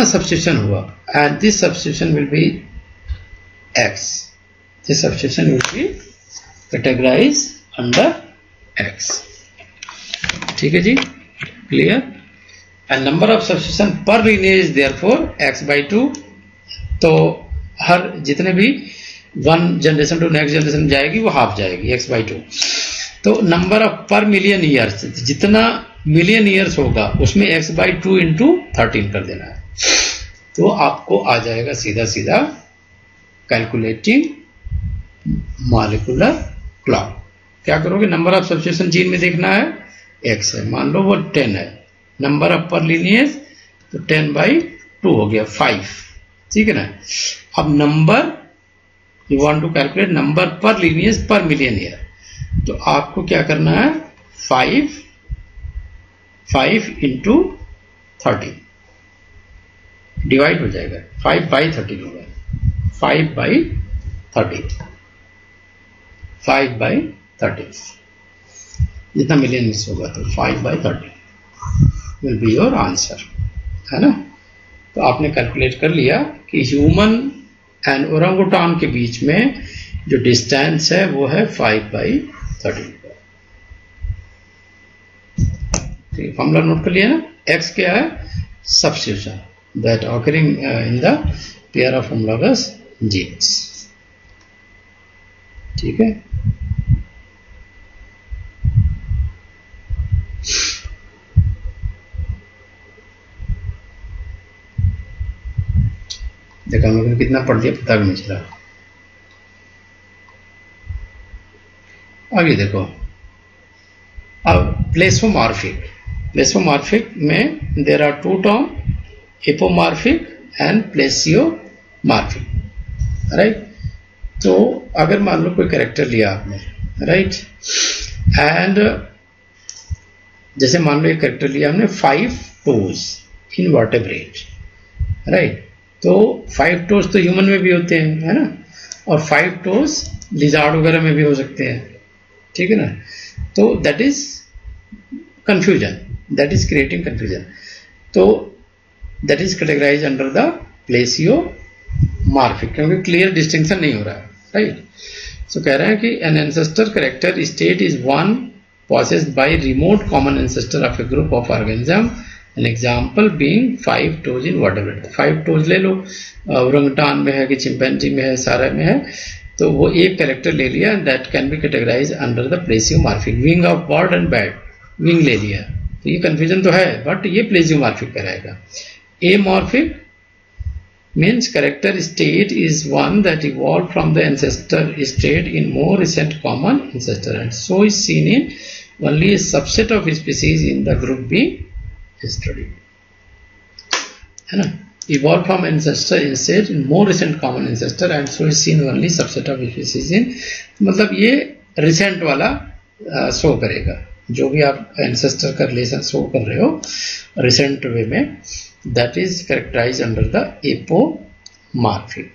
सब्स्टिट्यूशन हुआ, and this substitution will be X. This substitution will be categorized under X. ठीक है जी, clear. And number of substitution पर lineage therefore X/2। तो हर जितने भी 1 generation to next generation जाएगी वो हाफ जाएगी X/2। तो नंबर ऑफ पर मिलियन ईयर्स, जितना मिलियन ईयर्स होगा उसमें X/2 इंटू 13 कर देना है, तो आपको आ जाएगा सीधा सीधा कैलकुलेटिंग मॉलिक्यूलर क्लॉक। क्या करोगे, नंबर ऑफ सब्स्टिट्यूशन जीन में देखना है, X है, मान लो वो 10 है, नंबर ऑफ पर लिनिएज तो 10/2 हो गया 5, ठीक है ना। अब number you want to calculate number per lineage per million year, तो आपको क्या करना है, 5 इंटू 13 डिवाइड हो जाएगा, 5/13 होगा, 5/13 जितना मिलियन मिस होगा, तो 5/13 विल बी योर आंसर, है ना। तो आपने कैलकुलेट कर लिया कि ह्यूमन एंड ओरांगुटान के बीच में जो डिस्टेंस है वो है 5/13। ठीक है, फॉर्मूला नोट कर लिया ना। एक्स क्या है, substitution that occurring in the pair of homologous genes, ठीक है। देखा मैंने कितना पढ़ दिया, पता भी नहीं चला। आगे देखो, अब प्लेसोमॉर्फिक में there are 2 term, hypomorphic and plesiomorphic, right. तो अगर मान लो कोई कैरेक्टर लिया आपने, राइट, एंड जैसे मान लो एक कैरेक्टर लिया हमने 5 टोज इन वर्टेब्रेट, राइट। तो 5 टोज तो ह्यूमन में भी होते हैं, है ना, और 5 टोज लिजार्ड वगैरह में भी हो सकते हैं, ठीक है ना। तो that is confusion, that is creating confusion. तो that is categorise under the plesiomorphic, क्योंकि क्लियर डिस्टिंक्शन नहीं हो रहा है, राइट। सो कह रहे हैं कि N ancestor character state is one possessed by remote common ancestor of a group of organism, an example being 5 toes in vertebrate। 5 toes ले लो, ओरंगटान में है कि चिंपैंजी में है, सारा में है, तो वो एक कैरेक्टर ले लिया, that can be categorize under the plesiomorphic. Wing of bird and bat, wing ले लिया, तो ये कंफ्यूजन तो है, बट ये प्लेसियोमॉर्फिक कहलाएगा। एमॉर्फिक means character state is one that evolved from the ancestor state in more recent common ancestor, and so is seen in only a subset of species in the group being studied, है ना। evolved from ancestor state in more recent common ancestor, and so is seen only subset of species in, मतलब ये recent वाला show करेगा, जो भी आप ancestor का रिलेशन शो कर रहे हो recent वे में, that is characterized under the apomorphic।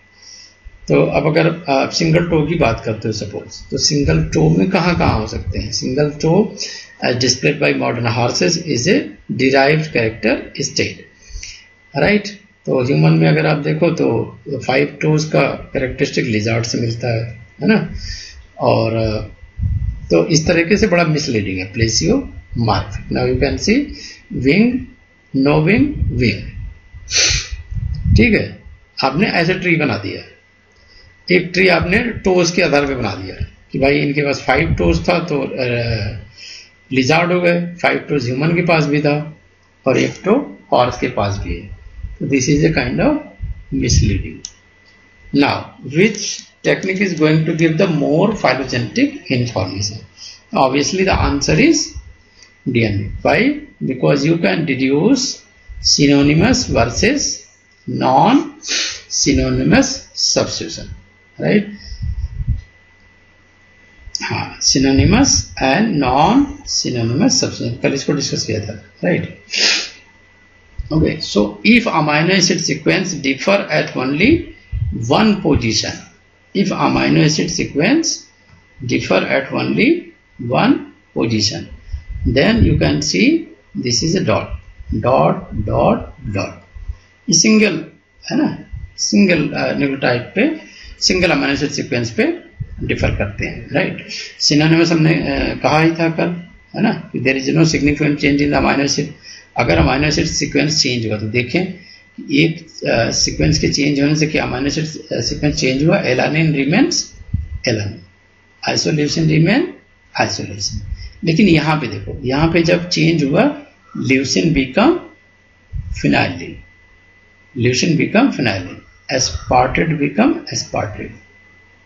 तो अब अगर आप सिंगल टो की बात करते हो सपोज, तो सिंगल टो में कहाँ कहाँ हो सकते हैं। Single toe as displayed by modern horses is a derived character state, right? तो ह्यूमन में अगर आप देखो तो 5 toes का कैरेक्टरिस्टिक लिजार्ड से मिलता है ना? और तो इस तरीके से बड़ा मिसलीडिंग है plesiomorphic. Now you can see wing, no wing, wing. ठीक है, आपने ऐसे ट्री बना दिया, एक ट्री आपने टोज के आधार पे बना दिया कि भाई इनके पास 5 टोज था तो लिजार्ड हो गए, 5 टोज ह्यूमन के पास भी था और एक टो हॉर्स के पास भी है. तो this is a kind of misleading. Now which technique is going to give the more phylogenetic information? Obviously the answer is DNA. Why? Because you can deduce synonymous versus non-synonymous substitution, right? हाँ, synonymous and non-synonymous substitution. कल इसको discuss किया था, right? Okay, so if amino acid sequence differ at only one position, if amino acid sequence differ at only one position, then you can see this is a dot, dot, dot, dot. ये single है ना, single nucleotide पे, single amino acid sequence पे differ करते हैं, right? Synonymous हमने कहा ही था कल, है ना, कि there is no significant change in the amino acid. अगर अमीनो एसिड सीक्वेंस चेंज हुआ तो देखें एक सीक्वेंस के चेंज होने से क्या अमीनो एसिड सीक्वेंस चेंज हुआ? Alanine remains alanine, isoleucine remain isoleucine. लेकिन यहाँ पे देखो, यहाँ पे जब चेंज हुआ leucine become फिनाइलिन, leucine become फिनाइलिन, aspartate become aspartate,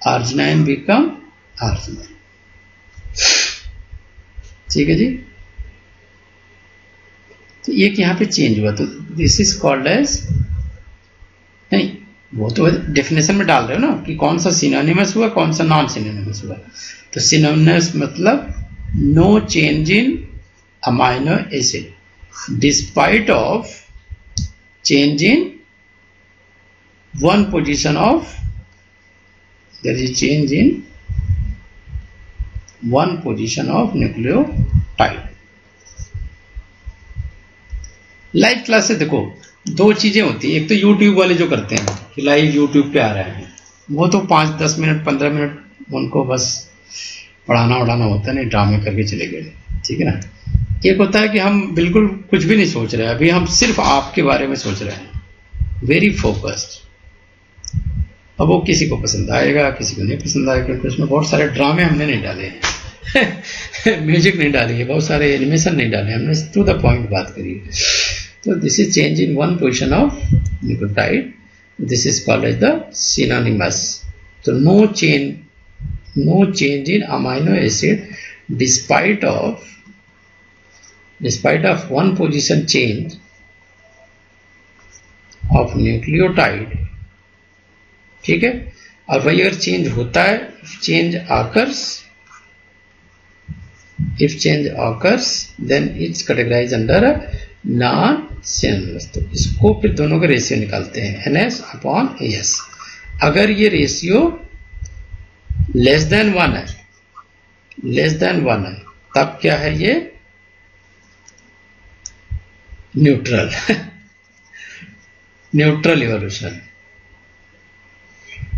arginine become arginine. ठीक है जी. तो एक यहाँ पे चेंज हुआ तो दिस इज कॉल्ड एज, नहीं वो तो डेफिनेशन में डाल रहे हो ना कि कौन सा सिनोनिमस हुआ कौन सा नॉन सिनोनिमस हुआ. तो सिनोनिमस मतलब no change in amino acid despite of change in one position of, there is change in one position of nucleotide. Live class से देखो दो चीजें होती है, एक तो यूट्यूब वाले जो करते हैं कि लाइव यूट्यूब पे आ रहे हैं, वो तो 5-10 मिनट 15 मिनट उनको बस पढ़ाना उड़ाना होता है, नहीं ड्रामे करके चले गए, ठीक है ना. एक होता है कि हम बिल्कुल कुछ भी नहीं सोच रहे हैं, अभी हम सिर्फ आपके बारे में सोच रहे हैं, वेरी फोकस्ड. अब वो किसी को पसंद आएगा किसी को नहीं पसंद आएगा, क्योंकि उसमें बहुत सारे ड्रामे हमने नहीं डाले हैं म्यूजिक नहीं डाली है, बहुत सारे एनिमेशन नहीं डाले, हमने टू द पॉइंट बात करी है. तो this is change in one position of nucleotide, this is called as the synonymous. तो no change in amino acid despite of one position change of nucleotide. ठीक है. और वही अगर चेंज होता है, if change occurs then it's categorized under a non-synonymous. तो इसको फिर दोनों का रेशियो निकालते हैं NS/AS. अगर ये रेशियो लेस देन 1 है, लेस देन 1 है, तब क्या है ये? Neutral neutral evolution.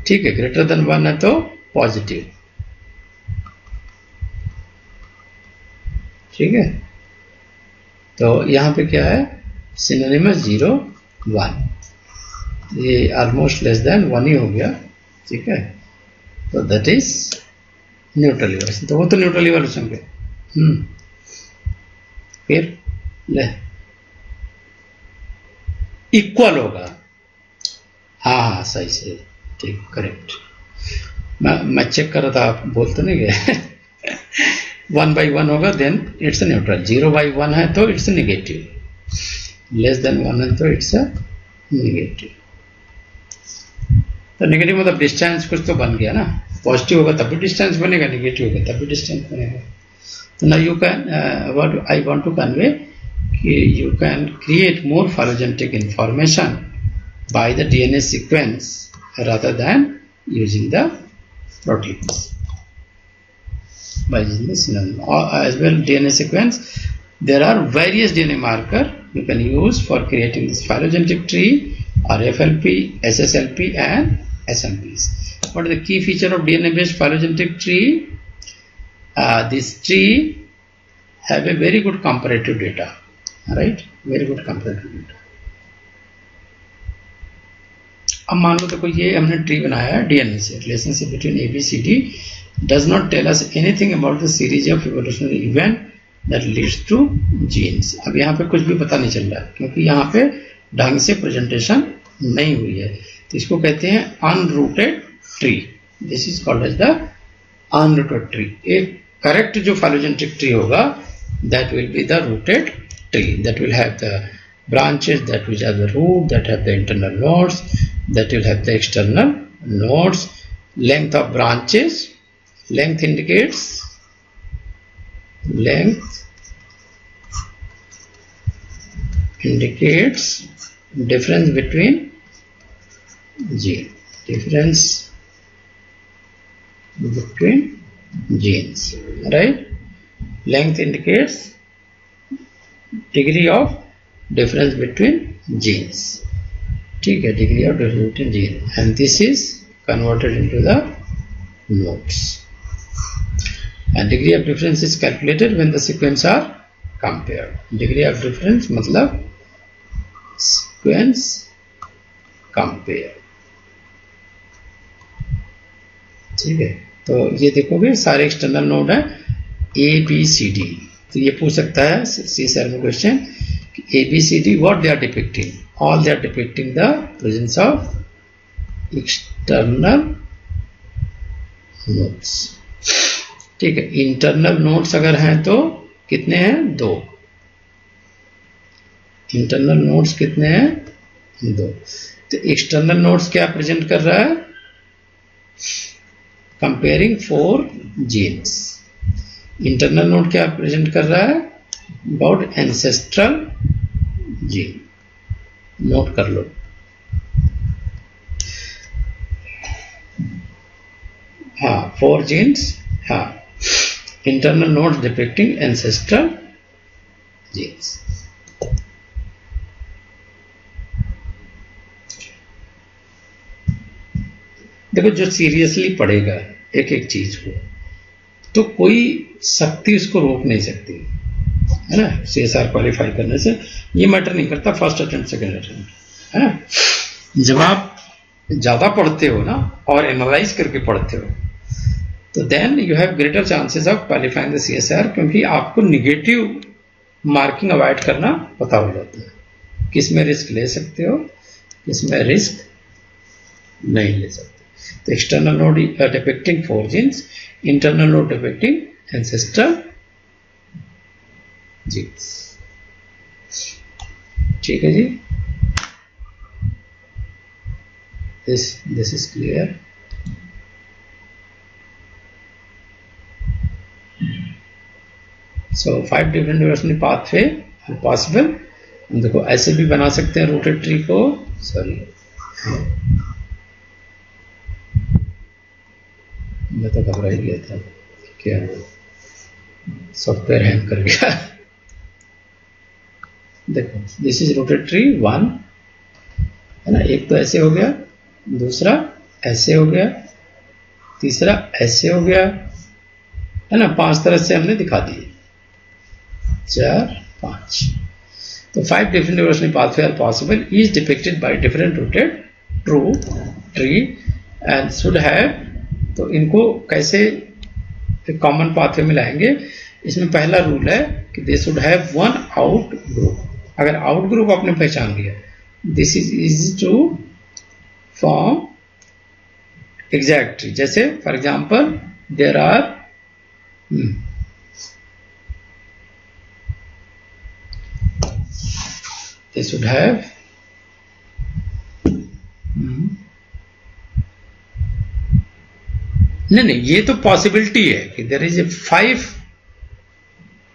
ठीक है. ग्रेटर देन 1 है तो पॉजिटिव. ठीक है. तो यहां पे क्या है? सिनोनिमस 0, 1. ये ऑलमोस्ट लेस देन 1 ही हो गया. ठीक है. तो दैट इज न्यूट्रल इवोल्यूशन. तो वो तो न्यूट्रल इवोल्यूशन पे फिर ले इक्वल होगा. हाँ सही से, ठीक, करेक्ट. मैं चेक कर रहा था, आप बोलते नहीं गए 1/1 होगा देन इट्स अ न्यूट्रल. 0/1 है तो इट्स नेगेटिव, लेस देन 1 है तो इट्स अ नेगेटिव. तो नेगेटिव मतलब डिस्टेंस कुछ तो बन गया ना. पॉजिटिव होगा तब भी डिस्टेंस बनेगा, नेगेटिव होगा तब भी डिस्टेंस बनेगा. तो ना you can I want to convey कि you can create more phylogenetic information by the DNA sequence rather than using the proteins. is none. As well, DNA sequence, there are various DNA marker you can use for creating this phylogenetic tree, or FLP, SSLP and SMPs. What is the key feature of DNA based phylogenetic tree? This tree have a very good comparative data, right? Very good comparative data. अब मान लो देखो ये हमने tree बनाया है DNA से, relationship between ABCD does not tell us anything about the series of evolutionary event that leads to genes. अब यहाँ पे कुछ भी पता नहीं चल रहा है क्योंकि यहाँ पे ढंग से प्रेजेंटेशन नहीं हुई है, तो इसको कहते हैं unrooted tree. This is called as the unrooted tree. एक करेक्ट जो फाइलोजेनेटिक ट्री होगा that will be the rooted tree, that will have the branches, that will have the root, that have the internal nodes, that will have the external nodes. Length of branches, length indicates difference between gene, difference between genes, right? Length indicates degree of difference between genes. ठीक है, degree of difference between genes, and this is converted into the nodes. And degree of difference is calculated when the sequence are compared. Degree of difference मतलब sequence compare. ठीक है, तो ये देखोगे सारे external node है ABCD. तो ये पूछ सकता है CSIR में क्वेश्चन कि ABCD what they are depicting? All they are depicting the presence of external nodes. ठीक है, इंटरनल नोड्स अगर हैं तो कितने हैं? 2. इंटरनल नोड्स कितने हैं? 2. तो एक्सटर्नल नोड्स क्या प्रेजेंट कर रहा है? Comparing 4 genes. इंटरनल नोड क्या प्रेजेंट कर रहा है? About ancestral gene. नोट कर लो. हाँ, 4 जीन्स. हाँ, internal nodes depicting ancestral genes. देखो, जो सीरियसली पढ़ेगा एक एक चीज को तो कोई शक्ति उसको रोक नहीं सकती, है ना. CSR क्वालिफाई करने से ये मैटर नहीं करता फर्स्ट अटेम्प्ट सेकंड अटेम्प्ट, है ना. जब आप ज्यादा पढ़ते हो ना और एनालाइज करके पढ़ते हो तो then you have greater chances of qualifying the CSR, क्योंकि आपको निगेटिव मार्किंग अवॉइड करना पता हो जाता है. किस में रिस्क ले सकते हो, किस में रिस्क नहीं ले सकते. तो external node depicting 4 genes, internal node depicting ancestral genes. ठीक है जी, this is clear. So 5 different evolutionary pathway are possible. हम देखो ऐसे भी बना सकते हैं रूटेड ट्री को. सॉरी, मैं तो घबरा ही गया था, क्या सॉफ्टवेयर हैंग कर गया. देखो, दिस इज रूटेड ट्री 1, है ना. एक तो ऐसे हो गया, दूसरा ऐसे हो गया, तीसरा ऐसे हो गया, है ना. 5 तरह से हमने दिखा दिए, 4, 5. तो 5 different evolutionary pathway are possible, each depicted by different rooted tree and should have. तो इनको कैसे कॉमन पाथवे में लाएंगे? इसमें पहला रूल है कि they should have 1 out group. अगर आउट ग्रुप आपने पहचान लिया, this is easy to form exact tree. जैसे for example there are they should have नहीं, ये तो पॉसिबिलिटी है कि there is a 5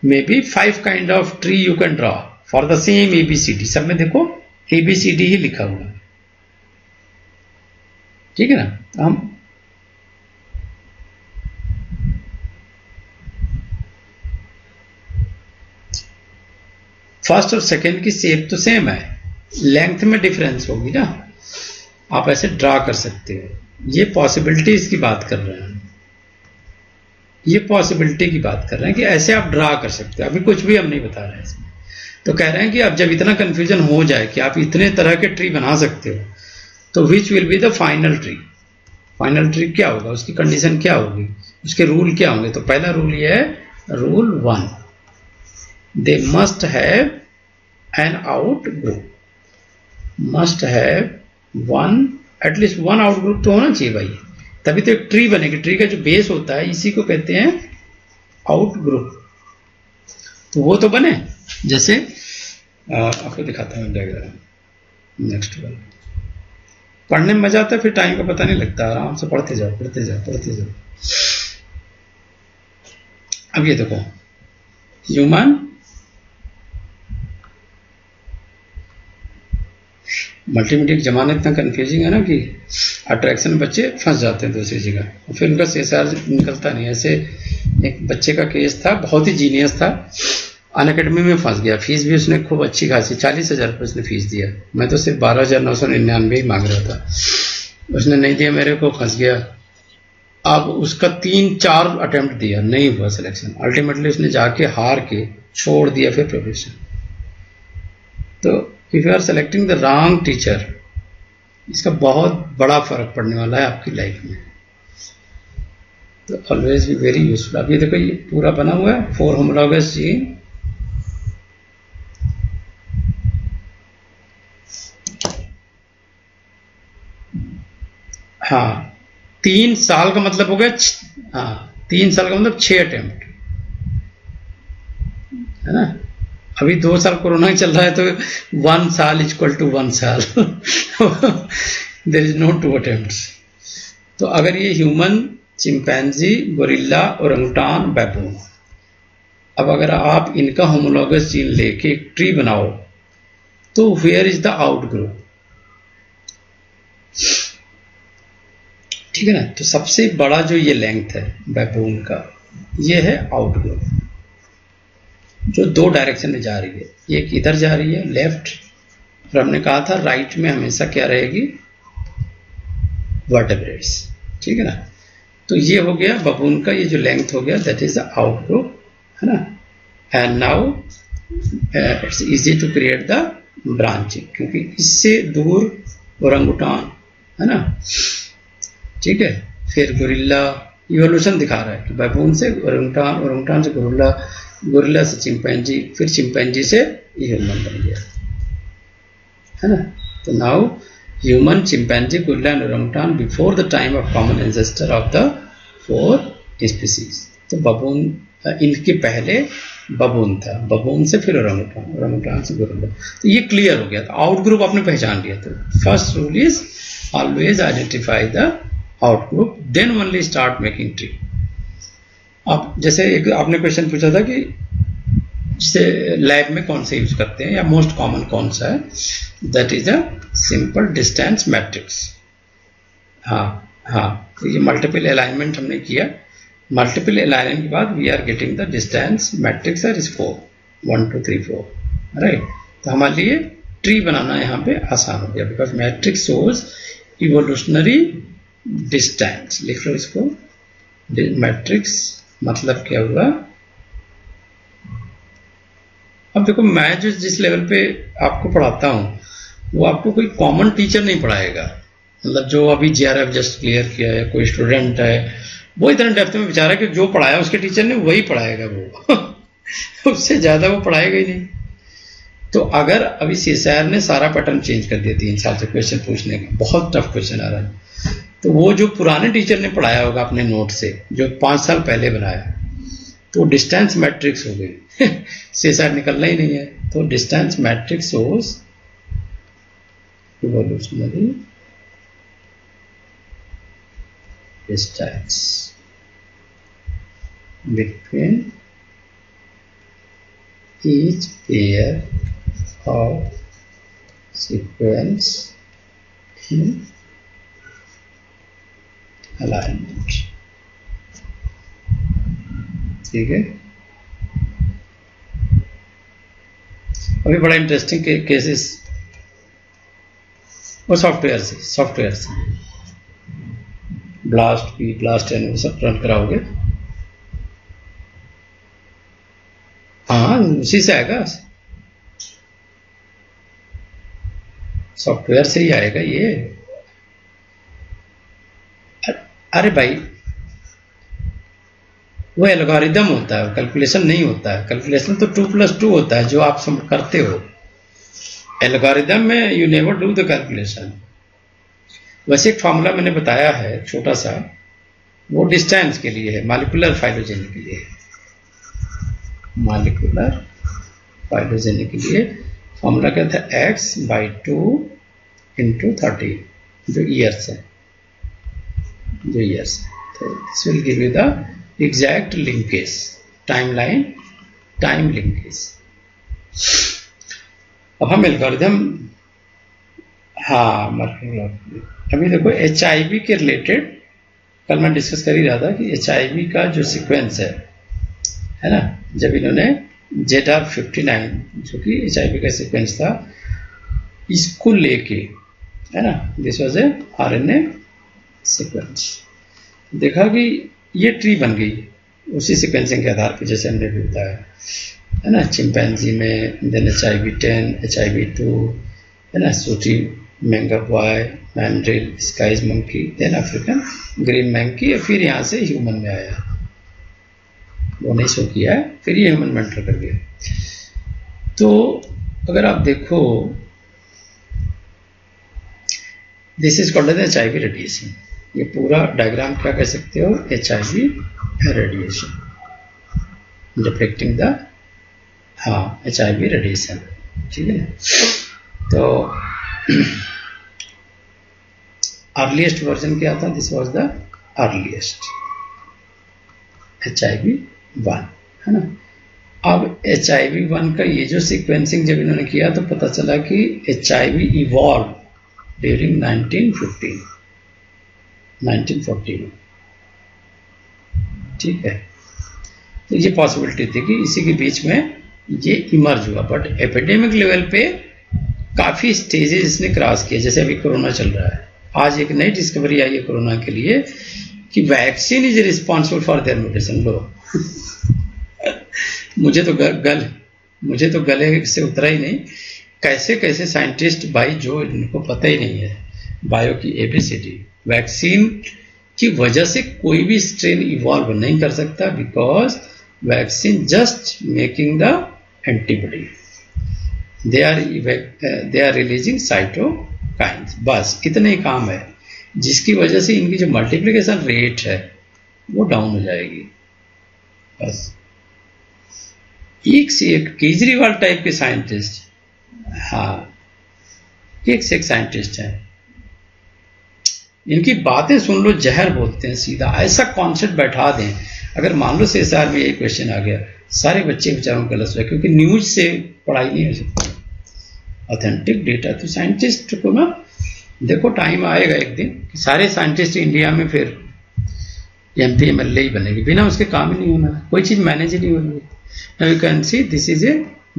may be 5 kind of tree you can draw for the same ABCD. सब में देखो ABCD ही लिखा हुआ है. ठीक है ना. हम फर्स्ट और सेकंड की शेप तो सेम है, लेंथ में डिफरेंस होगी ना। आप ऐसे ड्रा कर सकते हो, ये पॉसिबिलिटीज की बात कर रहे हैं, ये पॉसिबिलिटी की बात कर रहे हैं कि ऐसे आप ड्रा कर सकते हो। अभी कुछ भी हम नहीं बता रहे हैं इसमें। तो कह रहे हैं कि अब जब इतना कंफ्यूजन हो जाए कि आप इतने तरह के ट्री बना सकते हो, तो which will be the final tree. Final tree क्या होगा, उसकी कंडीशन क्या होगी, उसके रूल क्या होंगे। तो पहला रूल ये है, rule 1, they must have an out group, must have one, at least one out group तो होना चाहिए भाई, तभी तो एक ट्री बनेगी। ट्री का जो बेस होता है इसी को कहते हैं आउट ग्रुप। तो वो तो बने, जैसे आपको दिखाता हूँ डायग्राम नेक्स्ट वाला। पढ़ने में मजा आता है, फिर टाइम का पता नहीं लगता, आराम से पढ़ते जाओ पढ़ते जाओ पढ़ते जाओ। अब ये देखो, ह्यूमन मल्टीमीडिया का जमाना इतना कंफ्यूजिंग है ना कि अट्रैक्शन बच्चे फंस जाते हैं दूसरी जगह, और फिर उनका सीएसआर निकलता नहीं। ऐसे एक बच्चे का केस था, बहुत ही जीनियस था, अनअकैडमी में फंस गया। फीस भी उसने खूब अच्छी खासी 40,000 रुपये उसने फीस दिया, मैं तो सिर्फ 12,999 ही मांग रहा था, उसने नहीं दिया मेरे को, फंस गया। अब उसका 3-4 अटेम्प्ट दिया, नहीं हुआ सिलेक्शन। अल्टीमेटली उसने जाके हार के छोड़ दिया फिर प्रोफेशन। तो if you are selecting the wrong teacher, इसका बहुत बड़ा फर्क पड़ने वाला है आपकी लाइफ में। तो ऑलवेज बी वेरी यूजफुल। अब ये देखो, ये पूरा बना हुआ है 4 होमोलॉगस जीन, हाँ 3 साल का मतलब हो गया, हाँ 3 साल का मतलब 6 अटेम्प्ट है ना। अभी 2 साल कोरोना ही चल रहा है, तो 1 साल इक्वल टू 1 साल देयर इज नो 2 अटेम्प्ट्स। तो अगर ये ह्यूमन, चिंपैंजी, गोरिल्ला, ओरंगुटान, बैबून, अब अगर आप इनका होमोलॉगस जीन लेके एक ट्री बनाओ, तो where is the outgroup, ठीक है ना। तो सबसे बड़ा जो ये लेंथ है बैबून का, ये है आउट ग्रुप, जो 2 डायरेक्शन में जा रही है। एक इधर जा रही है लेफ्ट, और हमने कहा था राइट में हमेशा क्या रहेगी, वर्टेब्रेट्स, ठीक है ना। तो ये हो गया बबून का, ये जो लेंथ हो गया, that is the outgroup, है ना। And now it's easy to create the branching, क्योंकि इससे दूर ओरंगुटान है ना, ठीक है। फिर गोरिल्ला, इवोल्यूशन दिखा रहा है कि बैबून से ओरंगुटान, ओरंगुटान से गोरिल्ला, गोरिल्ला से चिंपैंजी, फिर चिंपैंजी से ह्यूमन बन गया, है ना। तो now human, chimpanzee, gorilla and orangutan before the time of common ancestor of the 4 species. तो बबून, इनके पहले बबून था, बबून से फिर ओरंगुटान, ओरंगुटान से गोरिल्ला। तो ये क्लियर हो गया, तो आउट ग्रुप आपने पहचान लिया। तो first rule is always identify the outgroup, then only start making tree. अब जैसे एक आपने क्वेश्चन पूछा था कि इसे लैब में कौन से यूज करते हैं या मोस्ट कॉमन कौन सा है, that is a simple distance matrix. हाँ हाँ, तो ये मल्टीपल अलाइनमेंट हमने किया, मल्टीपल अलाइनमेंट के बाद we are getting the distance matrix R is 4, 1 2 3 4, right. तो हमारे लिए ट्री बनाना यहाँ पे आसान हो गया, because matrix shows evolutionary distance. लिख लो इसको, मैट्रिक्स मतलब क्या हुआ। अब देखो, मैं जो जिस लेवल पे आपको पढ़ाता हूं वो आपको कोई कॉमन टीचर नहीं पढ़ाएगा। मतलब जो अभी JRF जस्ट क्लियर किया है, कोई स्टूडेंट है, वो इतना डेप्थ में बेचारा कि जो पढ़ाया उसके टीचर ने वही पढ़ाएगा वो उससे ज्यादा वो पढ़ाएगा ही नहीं। तो अगर अभी CSIR ने सारा पैटर्न चेंज कर दिया 3 साल से क्वेश्चन पूछने का, बहुत टफ क्वेश्चन आ रहा है, तो वो जो पुराने टीचर ने पढ़ाया होगा अपने नोट से, जो 5 साल पहले बनाया, तो डिस्टेंस मैट्रिक्स हो गई CSIR निकलना ही नहीं है। तो distance matrix shows evolutionary distance between each pair of sequence in alignment, ठीक है। अभी बड़ा इंटरेस्टिंग केसेस वो सॉफ्टवेयर से ब्लास्ट एंड सब रन कराओगे, हाँ उसी से आएगा, सॉफ्टवेयर से ही आएगा ये। अरे भाई वो एल्गोरिदम होता है, कैलकुलेशन नहीं होता है। कैलकुलेशन तो 2+2 होता है जो आप सब करते हो। एल्गोरिदम में you never do the calculation. वैसे एक फॉर्मूला मैंने बताया है छोटा सा, वो डिस्टेंस के लिए है, मॉलिक्यूलर फाइलोजेनी के लिए। मॉलिक्यूलर फाइलोजेनी के लिए फॉर्मूला क्या था, x/2 × 30, जो ईयर्स है, तो this will give you the exact linkage, time linkage. अब हम एल्गोरिथम, हाँ अभी देखो HIV के रिलेटेड कल मैं डिस्कस कर ही रहा था कि HIV का जो सीक्वेंस है ना, जब इन्होंने ZR59 जो कि HIV का सीक्वेंस था, इसको लेके, है ना, this was A RNA sequence, देखा कि ये ट्री बन गई उसी सीक्वेंसिंग के आधार पर, जैसे हमने भी बताया, है ना, चिंपैंजी में, देन HIV10, HIV2, है ना, sooty mangabey, mandrill, sykes monkey, then African green monkey, फिर यहाँ से ह्यूमन में आया, वो नहीं शो किया है, फिर ये ह्यूमन में एंटर कर गया। तो अगर आप देखो, this is called as HIV radiation. ये पूरा डायग्राम क्या कह सकते हो, HIV रेडिएशन, डिपिक्टिंग द, हाँ HIV रेडिएशन, ठीक है। तो अर्लीस्ट वर्जन क्या था, this was the earliest HIV1, है ना। अब HIV1 का ये जो सीक्वेंसिंग जब इन्होंने किया तो पता चला कि HIV इवॉल्व ड्यूरिंग 1914, ठीक है। तो ये पॉसिबिलिटी थी कि इसी के बीच में ये इमर्ज हुआ, बट एपिडेमिक लेवल पे काफी स्टेजेस इसने क्रॉस किए। जैसे अभी कोरोना चल रहा है, आज एक नई डिस्कवरी आई है कोरोना के लिए कि vaccine is responsible for their mutation. लो मुझे तो गले से उतरा ही नहीं, कैसे कैसे साइंटिस्ट भाई जो इनको पता ही नहीं है बायो की ABCD, वैक्सीन की वजह से कोई भी स्ट्रेन इवॉल्व नहीं कर सकता, because vaccine just making the antibody, they are releasing cytokines, बस इतने ही काम है, जिसकी वजह से इनकी जो मल्टीप्लिकेशन रेट है वो डाउन हो जाएगी। बस एक से एक केजरीवाल टाइप के साइंटिस्ट, हाँ एक से एक साइंटिस्ट है, इनकी बातें सुन लो, जहर बोलते हैं सीधा। ऐसा कॉन्सेप्ट बैठा दें, अगर मान लो CSR में यही क्वेश्चन आ गया, सारे बच्चे बेचारों को गलत हुआ, क्योंकि न्यूज से पढ़ाई नहीं हो सकती। ऑथेंटिक डेटा तो साइंटिस्ट को ना, देखो टाइम आएगा एक दिन कि सारे साइंटिस्ट इंडिया में फिर MP MLA ही बनेगी, बिना उसके काम ही नहीं होना, कोई चीज मैनेज ही नहीं होगी। Now you can see this is a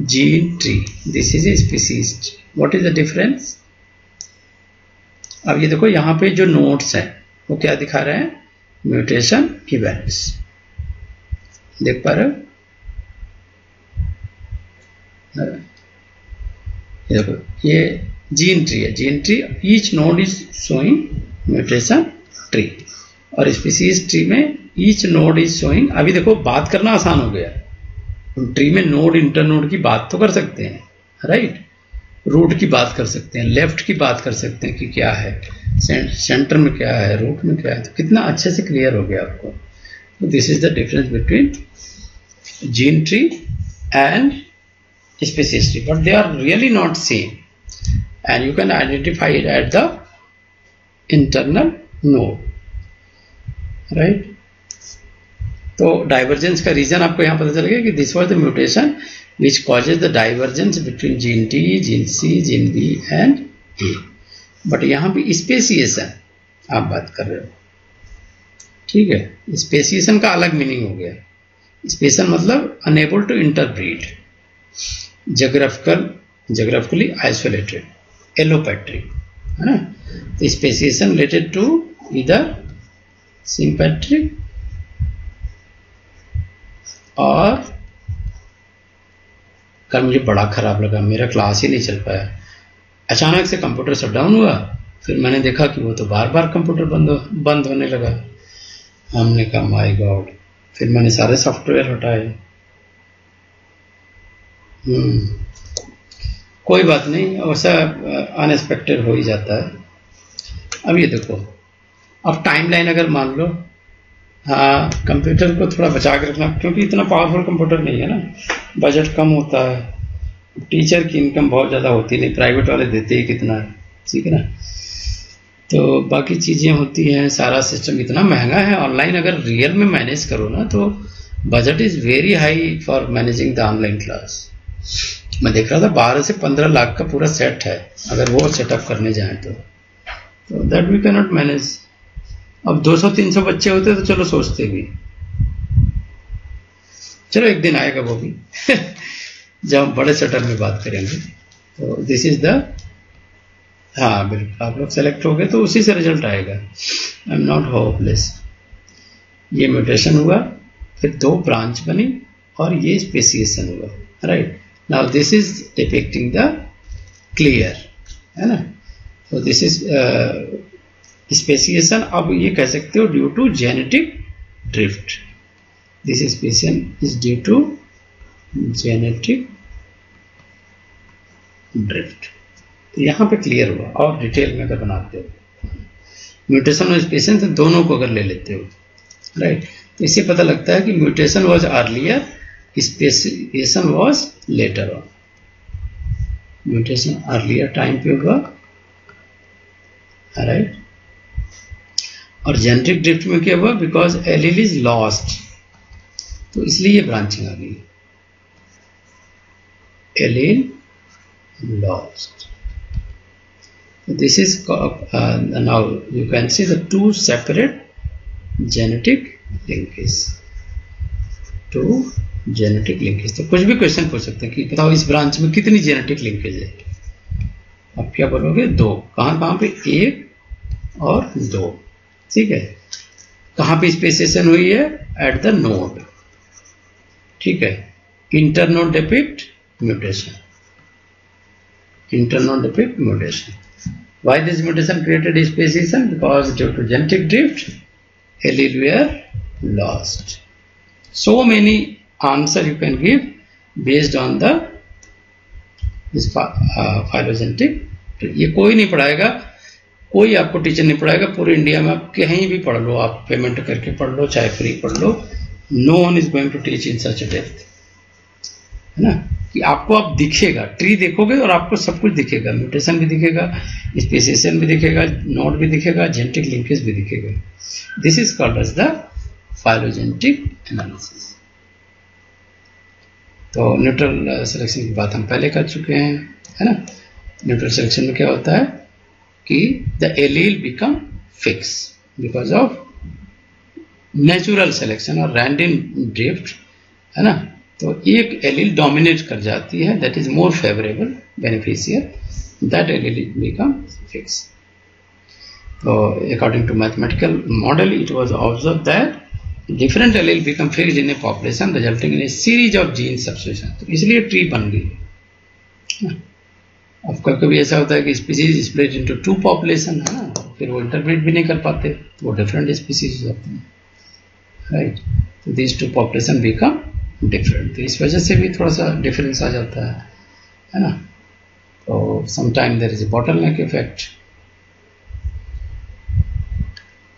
gene tree, this is a species tree. What is the difference? अब ये देखो यहाँ पे जो नोट्स हैं वो क्या दिखा रहे हैं, म्यूटेशन इवेंट्स, देख पा रहे हो, ये देखो ये जीन ट्री है, gene tree, each node is showing mutation tree, और स्पीसीज ट्री में ईच नोड इज शोइंग। अभी देखो बात करना आसान हो गया, ट्री में नोड इंटरनोड की बात तो कर सकते हैं, राइट, रूट की बात कर सकते हैं, लेफ्ट की बात कर सकते हैं कि क्या है, सेंटर में क्या है, रूट में क्या है, तो कितना अच्छे से क्लियर हो गया आपको। तो this is the difference between gene tree and species tree, but they are really not same, and you can identify it at the internal node, right? तो डाइवर्जेंस का रीजन आपको यहाँ पता चल गया कि this was the mutation which causes the divergence between gene T, gene C, gene B and A, but यहाँ पे स्पेसिएशन आप बात कर रहे हो, ठीक है। स्पेसिएशन का अलग मीनिंग हो गया, स्पेसिएशन मतलब unable to interbreed, geographical geographically isolated, allopatric, है ना. तो speciation related to either sympatric और कल मुझे बड़ा खराब लगा, मेरा क्लास ही नहीं चल पाया. अचानक से कंप्यूटर शट डाउन हुआ, फिर मैंने देखा कि वो तो बार बार कंप्यूटर बंद होने लगा. हमने कहा माय गॉड, फिर मैंने सारे सॉफ्टवेयर हटाए. कोई बात नहीं, ऐसा अनएक्सपेक्टेड हो ही जाता है. अब ये देखो, अब टाइमलाइन अगर मान लो, हाँ कंप्यूटर को थोड़ा बचा के रखना, क्योंकि इतना पावरफुल कंप्यूटर नहीं है ना, बजट कम होता है, टीचर की इनकम बहुत ज़्यादा होती नहीं, प्राइवेट वाले देते ही कितना है, ठीक है ना. तो बाकी चीज़ें होती हैं, सारा सिस्टम इतना महंगा है. ऑनलाइन अगर रियल में मैनेज करो ना, तो budget is very high for managing the online class. मैं देख रहा था 12 से 15 लाख का पूरा सेट है, अगर वो सेटअप करने जाएं तो that we can not manage. अब 200-300 बच्चे होते तो चलो सोचते भी, चलो एक दिन आएगा वो भी जब हम बड़े सेटअप में बात करेंगे. तो दिस इज द, हाँ बिल्कुल, आप लोग सेलेक्ट हो गए तो उसी से रिजल्ट आएगा. आई एम नॉट होपलेस. ये म्यूटेशन हुआ, फिर 2 ब्रांच बनी और ये स्पेसिएशन हुआ, right. Now this is depicting the clear, है ना. तो दिस इज स्पेसिएशन. अब ये कह सकते हो due to genetic drift. This speciation is due to genetic drift. तो यहाँ पे क्लियर हुआ. और डिटेल में अगर बनाते हो म्यूटेशन और स्पेसिएशन, तो दोनों को अगर ले लेते हो, राइट, तो इससे पता लगता है कि mutation was earlier, speciation was later on. Mutation earlier time पे हुआ, राइट. और जेनेटिक ड्रिफ्ट में क्या हुआ, बिकॉज एलील इज लॉस्ट, तो इसलिए ये ब्रांचिंग आ गई. Allele lost. This is now you can see the 2 separate genetic linkages. 2 genetic linkages. तो कुछ भी क्वेश्चन पूछ सकते हैं कि बताओ इस ब्रांच में कितनी जेनेटिक लिंकेज है. अब क्या बोलोगे, 2. कहाँ पे, 1 और 2, ठीक है. कहाँ पे स्पेसिएशन हुई है, एट द नोड, ठीक है. Internode depict mutation, internode depict mutation. Why this mutation created speciation? Because due to genetic drift, allele were lost. So many answer you can give based on the this phylogenetic. ये कोई नहीं पढ़ाएगा, कोई आपको teacher नहीं पढ़ाएगा पूरे India में. आप कहीं भी पढ़ लो, आप पेमेंट करके पढ़ लो, चाहे फ्री पढ़ लो, no one is going to teach in such depth, है ना. कि आपको आप दिखेगा, ट्री देखोगे और आपको सब कुछ दिखेगा, म्यूटेशन भी दिखेगा, स्पेसिएशन भी दिखेगा, नोड भी दिखेगा, जेनेटिक लिंकेज भी दिखेगा. This is called as the phylogenetic analysis. तो न्यूट्रल सिलेक्शन की बात हम पहले कर चुके हैं, है ना. न्यूट्रल सिलेक्शन में क्या होता है कि the allele become fix because of natural selection और रैंडम ड्रिफ्ट, है ना. तो एक एलील डोमिनेट कर जाती है, that is more favorable, beneficial, that allele become fix. तो according to mathematical model it was observe that different allele become fixed in a population resulting in a series of gene substitution. तो इसलिए tree बन गई. अब कभी ऐसा होता है कि स्पीसीज स्प्लिट इनटू 2 पॉपुलेशन, है ना, फिर वो इंटरप्रेट भी नहीं कर पाते, तो वो डिफरेंट स्पीसीज होते हैं, राइट. तो दीज 2 पॉपुलेशन बिकम डिफरेंट. तो इस वजह से भी थोड़ा सा डिफरेंस आ जाता है ना. तो sometime there is a bottleneck effect.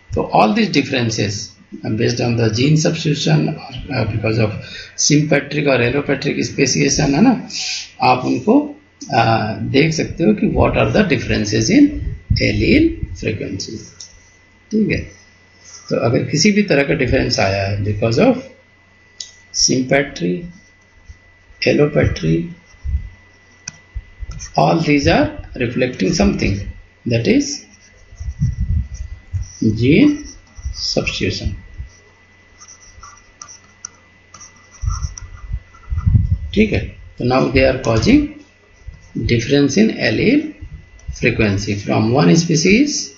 तो all this differences based on the gene substitution because of sympatric और एलोपेट्रिक स्पेसिएशन, है ना, आप उनको देख सकते हो कि what are the differences in allele frequency, ठीक है. तो अगर किसी भी तरह का डिफरेंस आया है because of sympatry, allopatry, all these are reflecting something, that is gene substitution. ठीक है. तो now they are causing difference in allele frequency from one species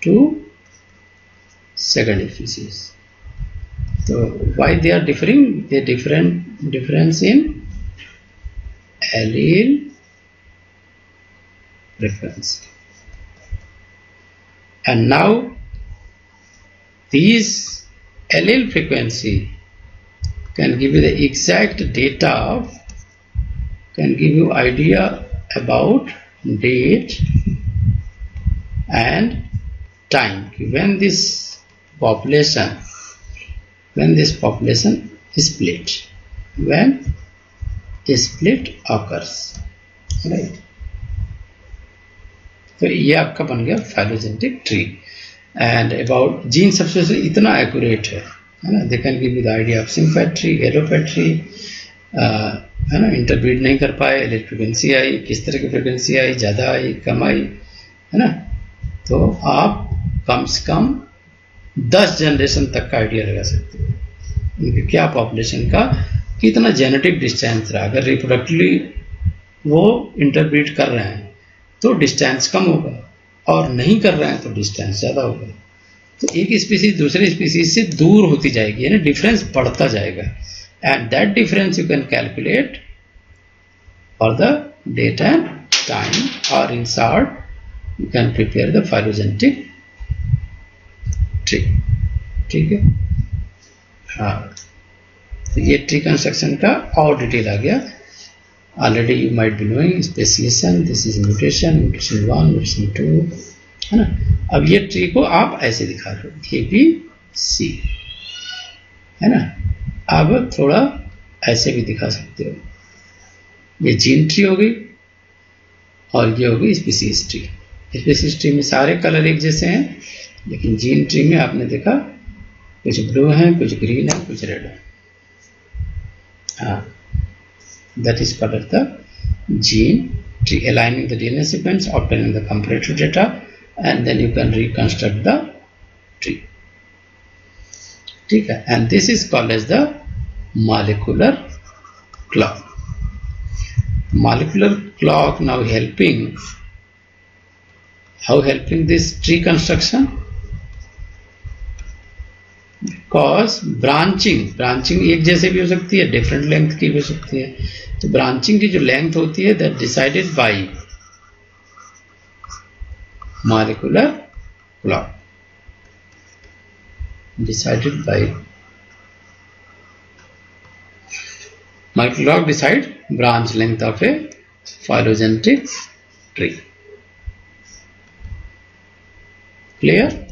to second species. So why they are differing? They difference in allele frequency. And now these allele frequency can give you the exact data of, can give you idea about date and time when this population is split, when a split occurs, right? तो ये आपका बन गया phylogenetic tree. And about gene substitution इतना accurate है ना, they can give you the idea of sympatry, allopatry, है ना, इंटरब्रीड नहीं कर पाए, एलेल फ्रीक्वेंसी आई, किस तरह की फ्रीक्वेंसी आई, ज़्यादा आई, कम आई, है ना. तो आप कम से कम 10 जनरेशन तक का आइडिया लगा सकते हो उनके क्या पॉपुलेशन का कितना जेनेटिक डिस्टेंस रहा. अगर रिप्रोडक्टिवली वो इंटरब्रीड कर रहे हैं तो डिस्टेंस कम होगा, और नहीं कर रहे हैं तो डिस्टेंस ज़्यादा होगा. तो एक स्पीसीज दूसरे स्पीसीज से दूर होती जाएगी, यानी डिफरेंस बढ़ता जाएगा. And that difference you can calculate for the date and time, और in short you can prepare the phylogenetic tree. ठीक है. हाँ, तो ये ट्री कंस्ट्रक्शन का और डिटेल आ गया. Already you might be knowing speciation, this is mutation, mutation 1, mutation 2, है ना. अब ये ट्री को आप ऐसे दिखा रहे हो, ए बी सी, है ना. अब थोड़ा ऐसे भी दिखा सकते हो. ये जीन ट्री हो गई और ये हो गई स्पीसीज ट्री. स्पीसीज ट्री में सारे कलर एक जैसे हैं, लेकिन जीन ट्री में आपने देखा कुछ ब्लू है, कुछ ग्रीन है, कुछ रेड है. हाँ, that is called as the gene tree, aligning the DNA sequence, obtaining the comparative data, and then you can reconstruct the tree. ठीक है. And this is called as the molecular clock. Molecular clock now helping, how helping this tree construction? Because branching एक जैसे भी हो सकती है, different length की भी हो सकती है. तो ब्रांचिंग की जो लेंथ होती है that decided by molecular clock, decided by molecular clock decide branch length of A phylogenetic tree. Clear.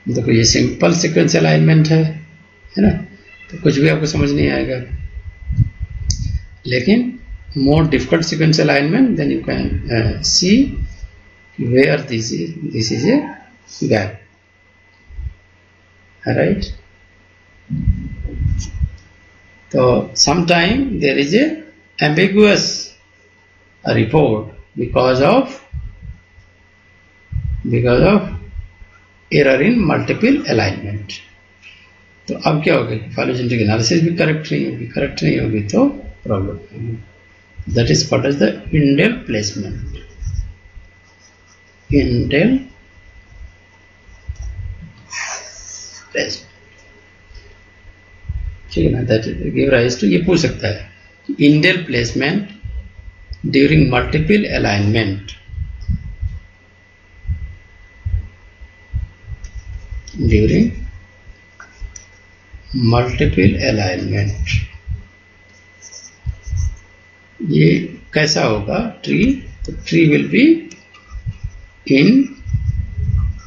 देखो ये सिंपल सीक्वेंस अलाइनमेंट है ना, तो कुछ भी आपको समझ नहीं आएगा. लेकिन more difficult sequence alignment, then you can see where this is a gap, right. तो sometime there is a ambiguous report because of error in multiple alignment. तो अब क्या होगा, फाइलोजेनेटिक एनालिसिस भी करेक्ट नहीं होगी तो प्रॉब्लम होगी. That is called as the indel placement. Indel placement, ठीक है ना. दैट गिव राइज टू, ये पूछ सकता है indel placement during multiple alignment. During multiple alignment ये कैसा होगा ट्री? तो ट्री विल बी इनकरेक्ट.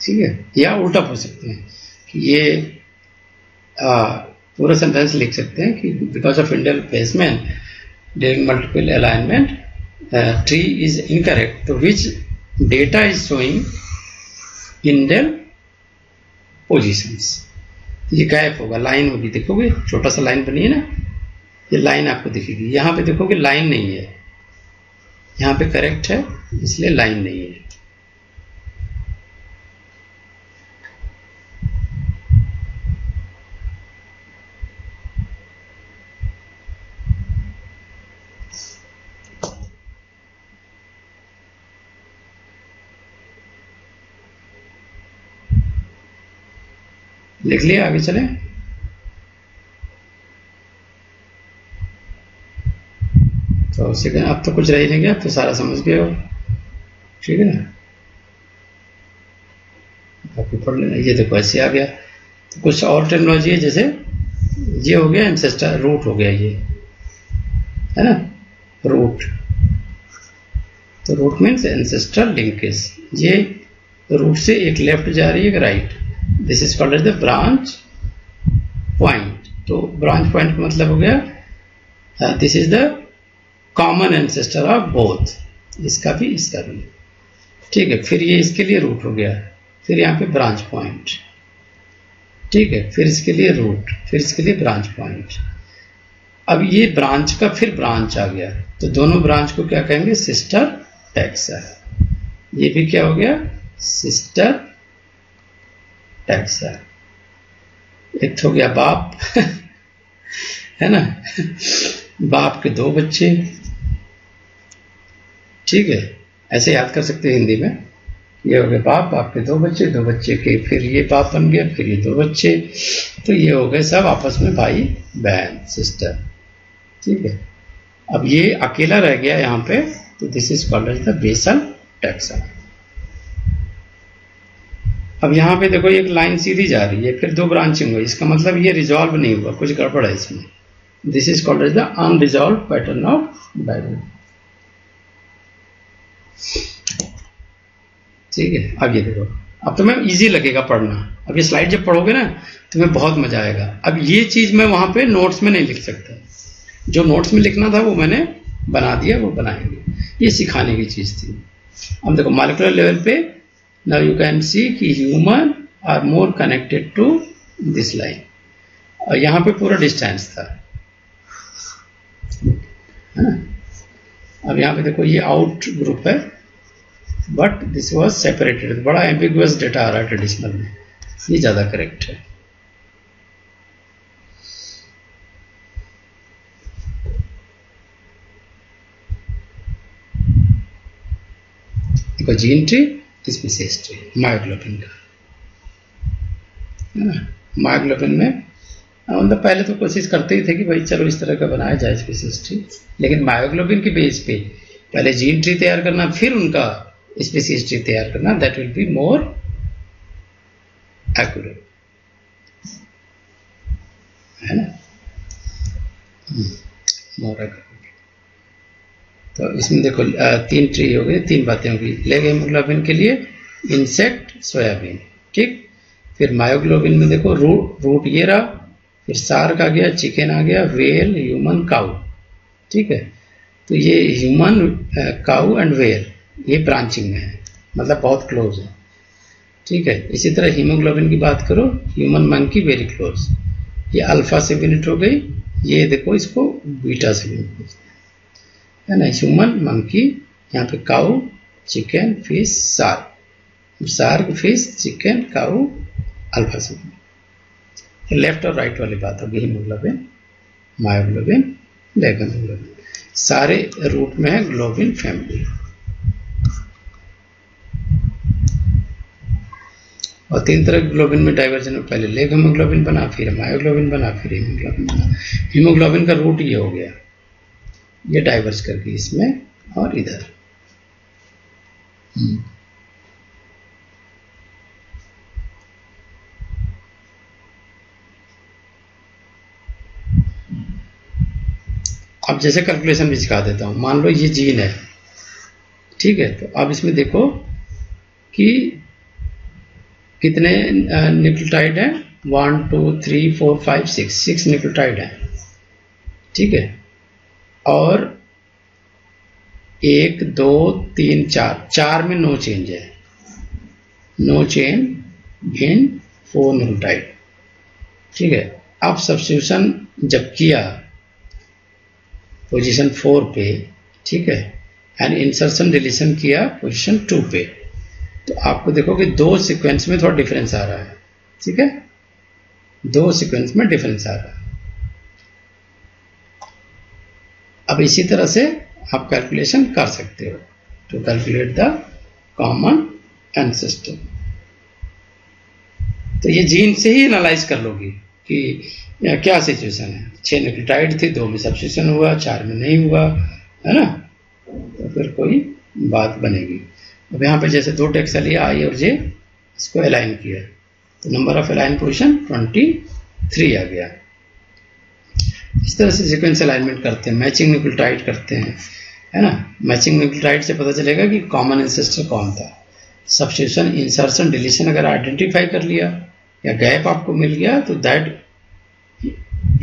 ठीक है. या उल्टा पूछ सकते हैं कि ये पूरा सेंटेंस लिख सकते हैं कि because of indel placement during multiple alignment tree is incorrect, so which data is showing indel positions. ये गैप होगा, लाइन होगी, देखोगे छोटा सा लाइन बनी है ना, ये लाइन आपको दिखेगी. यहाँ पे देखोगे लाइन नहीं है, यहाँ पे करेक्ट है इसलिए लाइन नहीं है. लिख लिया, आगे चले। तो सेकंड, अब तो कुछ रह ही नहीं गया, अब तो सारा समझ गए हो, ठीक है ना। बाकी पढ़ लेना। ये देखो ऐसे आ गया। तो कुछ और टेक्नोलॉजी है, जैसे ये हो गया एंसेस्टर, रूट हो गया, ये है ना रूट। तो रूट मीन्स एंसेस्ट्रल लिंकेज। ये रूट से एक लेफ्ट जा रही है, एक right. This is called as the branch point. तो ब्रांच पॉइंट का मतलब हो गया this is the common ancestor of both, इसका भी इसका भी, ठीक है। फिर ये इसके लिए रूट हो गया, फिर यहाँ पे ब्रांच पॉइंट, ठीक है। फिर इसके लिए रूट, फिर इसके लिए ब्रांच पॉइंट। अब ये ब्रांच का फिर ब्रांच आ गया, तो दोनों ब्रांच को क्या कहेंगे, सिस्टर टैक्सा। ये भी क्या हो गया, सिस्टर टैक्सा। एक तो हो गया बाप है ना, बाप के दो बच्चे, ठीक है। ऐसे याद कर सकते हैं हिंदी में। ये हो गया बाप, बाप के दो बच्चे, दो बच्चे के फिर ये बाप बन गया, फिर ये दो बच्चे, तो ये हो गए सब आपस में भाई बहन, सिस्टर, ठीक है। अब ये अकेला रह गया यहाँ पे, तो this is called as the basal taxa. अब यहाँ पे देखो एक लाइन सीधी जा रही है, फिर दो ब्रांचिंग हुई, इसका मतलब ये रिजॉल्व नहीं हुआ, कुछ गड़बड़ है इसमें। This is called as the unresolved pattern of diagram, ठीक है। अब ये देखो, अब तुम्हें इजी लगेगा पढ़ना। अब ये स्लाइड जब पढ़ोगे ना, तुम्हें बहुत मजा आएगा। अब ये चीज मैं वहां पे नोट्स में नहीं लिख सकता, जो नोट्स में लिखना था वो मैंने बना दिया, वो बनाएंगे, ये सिखाने की चीज थी। अब देखो मॉलिक्यूलर लेवल पे नाउ यू कैन सी कि human are more connected to this line, और यहाँ पे पूरा डिस्टेंस था, है ना। अब यहाँ पे देखो ये आउट ग्रुप है, बट दिस वॉज सेपरेटेड। बड़ा एम्बिगुअस डेटा आ रहा है ट्रेडिशनल में, ये ज्यादा करेक्ट है। देखो gene tree, species tree myoglobin का, है ना। मायोग्लोबिन में मतलब पहले तो कोशिश करते ही थे कि भाई चलो इस तरह का बनाया जाए स्पीसीज ट्री, लेकिन मायोग्लोबिन के बेस पे पहले जीन ट्री तैयार करना, फिर उनका स्पीसीज ट्री तैयार करना, that will be more accurate, है ना, मोर एक्यूरेट। तो इसमें देखो तीन ट्री हो गए, तीन बातें होगी। लेग हेमोग्लोबिन के लिए इंसेक्ट, सोयाबीन, ठीक। फिर मायोग्लोबिन में देखो रूट ये रहा, फिर सार्क आ गया, चिकन आ गया, वेल, ह्यूमन, काऊ, ठीक है। तो ये ह्यूमन, काऊ एंड वेल ये ब्रांचिंग में है, मतलब बहुत क्लोज है, ठीक है। इसी तरह हीमोग्लोबिन की बात करो, ह्यूमन मंकी वेरी क्लोज, ये अल्फा से यूनिट हो गई, ये देखो इसको बीटा से यूनिट है ना। ह्यूमन, मंकी, यहाँ पे cow, chicken, fish, shark, shark, fish, chicken, cow, alpha subunit. Left और राइट वाली बात होगी, हीमोग्लोबिन, मायोग्लोबिन, लेग हेमोग्लोबिन, सारे रूट में है ग्लोबिन फैमिली। और तीन तरह के ग्लोबिन में डाइवर्जन में पहले लेग हेमोग्लोबिन बना, फिर मायोग्लोबिन बना, फिर हीमोग्लोबिन बना। हीमोग्लोबिन का रूट ये हो गया, ये डाइवर्स करके इसमें और इधर। अब जैसे कैलकुलेशन भी सिखा देता हूं। मान लो ये जीन है, ठीक है। तो अब इसमें देखो कि कितने न्यूक्लियोटाइड हैं, 1 2 3 4 5 6 न्यूक्लियोटाइड हैं, ठीक है। और 1 2 3 4 में नो चेंज है, नो चेंज इन 4 न्यूक्लियोटाइड, ठीक है। अब सब्स्टिट्यूशन जब किया पोजीशन 4 पे, ठीक है, एंड इंसर्शन डिलीशन किया पोजीशन 2 पे, तो आपको देखो कि दो सीक्वेंस में थोड़ा डिफरेंस आ रहा है, ठीक है, दो सीक्वेंस में डिफरेंस आ रहा है। अब इसी तरह से आप कैलकुलेशन कर सकते हो to calculate the common ancestor. तो ये जीन से ही एनालाइज कर लोगी कि क्या सिचुएशन है। 6 न्यूक्लियोटाइड थे, 2 में सब्स्टिट्यूशन हुआ, 4 में नहीं हुआ, है ना, तो फिर कोई बात बनेगी। अब यहाँ पे जैसे 2 टेक्स्ट लिया आई और जे, इसको अलाइन किया तो नंबर ऑफ अलाइन पोजीशन 23 आ गया। इस तरह से सीक्वेंस अलाइनमेंट करते हैं, मैचिंग न्यूक्लियोटाइड करते हैं, है ना। मैचिंग न्यूक्लियोटाइड से पता चलेगा कि कॉमन एंसेस्टर कौन था। सब्स्टिट्यूशन, इंसर्शन, डिलीशन अगर आइडेंटिफाई कर लिया या गैप आपको मिल गया तो that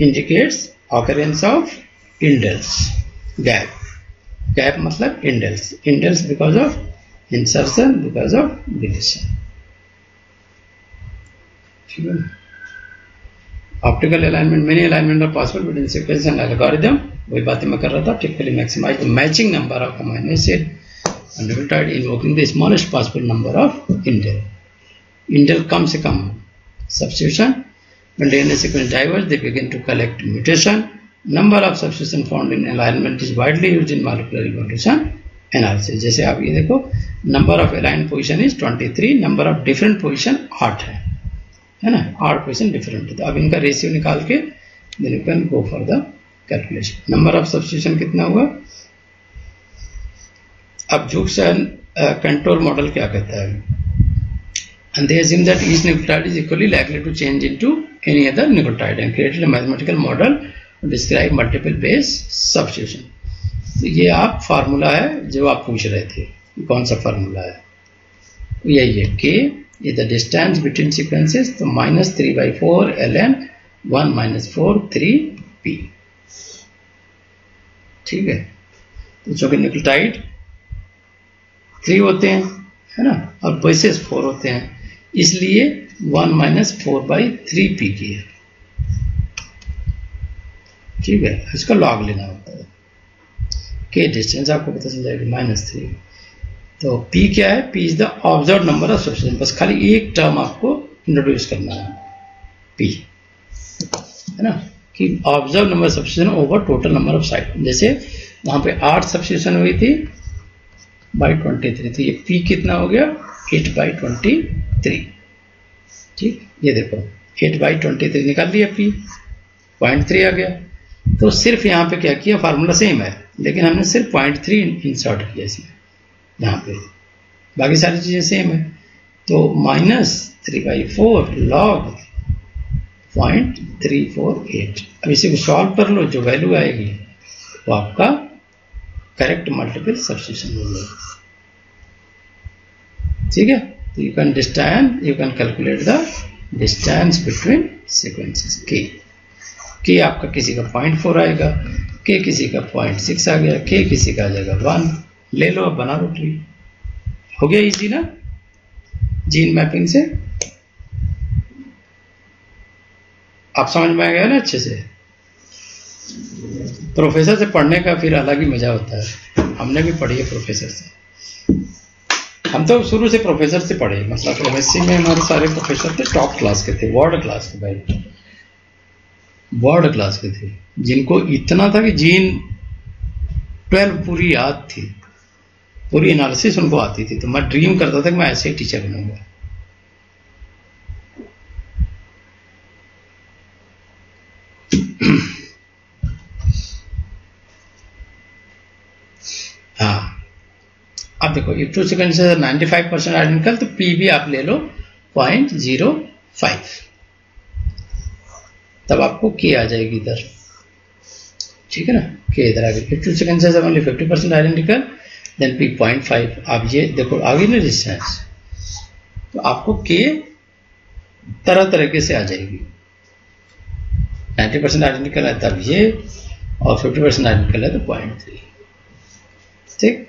indicates occurrence of indels. Gap मतलब indels because of insertion, because of deletion. ठीक है। Optical alignment, many alignment are possible between sequence and algorithm, वही बातें मैं कर रहा था। Typically maximize the matching number of amino acid and nucleotide invoking the smallest possible number of indel कम से कम substitution. When DNA sequence diverge, they begin to collect mutation. Number of substitution found in alignment is widely used in molecular evolution analysis. जैसे आप ये देखो, number of aligned position is 23, number of different position 8 है ना, 8 position different है। तो अब इनका रेशियो निकाल के then you can go for the calculation. Number of substitution कितना हुआ? अब Jukes control model क्या कहता है? And they assume that each nucleotide is equally likely to change into any other nucleotide and created a mathematical model to describe multiple base substitution. तो ये आप formula है जो आप पूछ रहे थे, कौन सा फार्मूला है? यही है, K is the distance between sequences, तो -3/4 ln 1 - 4 3p। ठीक है। तो चूंकि न्यूक्लियोटाइड 3 होते हैं, है ना, और बेसेस 4 होते हैं, इसलिए 1 - 4/3p की है। ठीक है, इसका लॉग लेना होता है। के डिस्टेंस आपको पता चल जाएगा -3। तो p क्या है? p is the observe number of substitution. बस खाली एक टर्म आपको इंट्रोड्यूस करना है, p, है ना, कि observe number substitution over total number of site. जैसे वहां पे 8 सब्स्टिट्यूशन हुई थी by 23, तो ये p कितना हो गया? 8/23। ठीक, ये देखो 8/23 निकाल लिया, p 0.3 आ गया। तो सिर्फ यहाँ पे क्या किया, फार्मूला सेम है लेकिन हमने सिर्फ 0.3 इंसर्ट किया इसमें, यहाँ पे बाकी सारी चीजें सेम है। तो -3/4 log 0.348। अब इसे सॉल्व कर लो, जो वैल्यू आएगी वो आपका करेक्ट मल्टीपल सब्स्टिट्यूशन होगा। ठीक है, तो you can calculate the distance between sequences. के आपका किसी का 0.4 आएगा, के किसी का 0.6 आ गया, के किसी का आ जाएगा 1। ले लो, अब बना लो ट्री। हो गया इजी ना, जीन मैपिंग से। आप समझ में आ गया ना अच्छे से। प्रोफेसर से पढ़ने का फिर अलग ही मजा होता है। हमने भी पढ़ी है प्रोफेसर से, हम तो शुरू से प्रोफेसर से पढ़े। मतलब एमएससी में हमारे सारे प्रोफेसर थे, टॉप क्लास के थे, वर्ल्ड क्लास के भाई, वर्ल्ड क्लास के थे, जिनको इतना था कि जीन 12 पूरी याद थी, पूरी एनालिसिस उनको आती थी। तो मैं ड्रीम करता था कि मैं ऐसे ही टीचर बनूंगा। हाँ, अब देखो if two sequences are 95% identical, तो P भी आप ले लो 0.05, तब आपको K आ जाएगी इधर। ठीक है ना, K इधर आ गई। if two sequences are only 50% identical then P 0.5। आप ये देखो आ गई ना डिस्टेंस, तो आपको K तरह तरीके से आ जाएगी। 90% आइडेंटिकल है तब ये, और 50% आइडेंटिकल है तो 0.3। ठीक,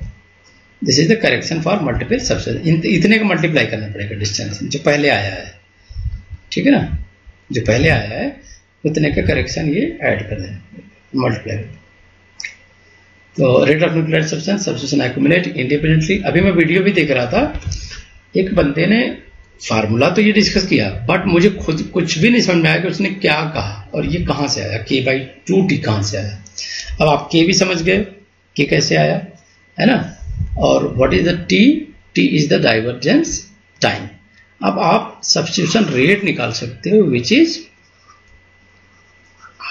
this is the correction for multiple substitution. इतने का मल्टीप्लाई करना पड़ेगा डिस्टेंस जो पहले आया है। ठीक है ना, जो पहले आया है उतने का करेक्शन ये ऐड कर देना, मल्टीप्लाई। तो rate of nuclear substitution accumulate independently. अभी मैं वीडियो भी देख रहा था, एक बंदे ने फार्मूला तो ये डिस्कस किया, बट मुझे खुद कुछ भी नहीं समझ में आया कि उसने क्या कहा और ये कहां से आया, K/2T कहां से आया। अब आप K भी समझ गए, K कैसे आया, है ना। और what is the T? T is the divergence time. अब आप सब्स्टिट्यूशन रेट निकाल सकते हो which is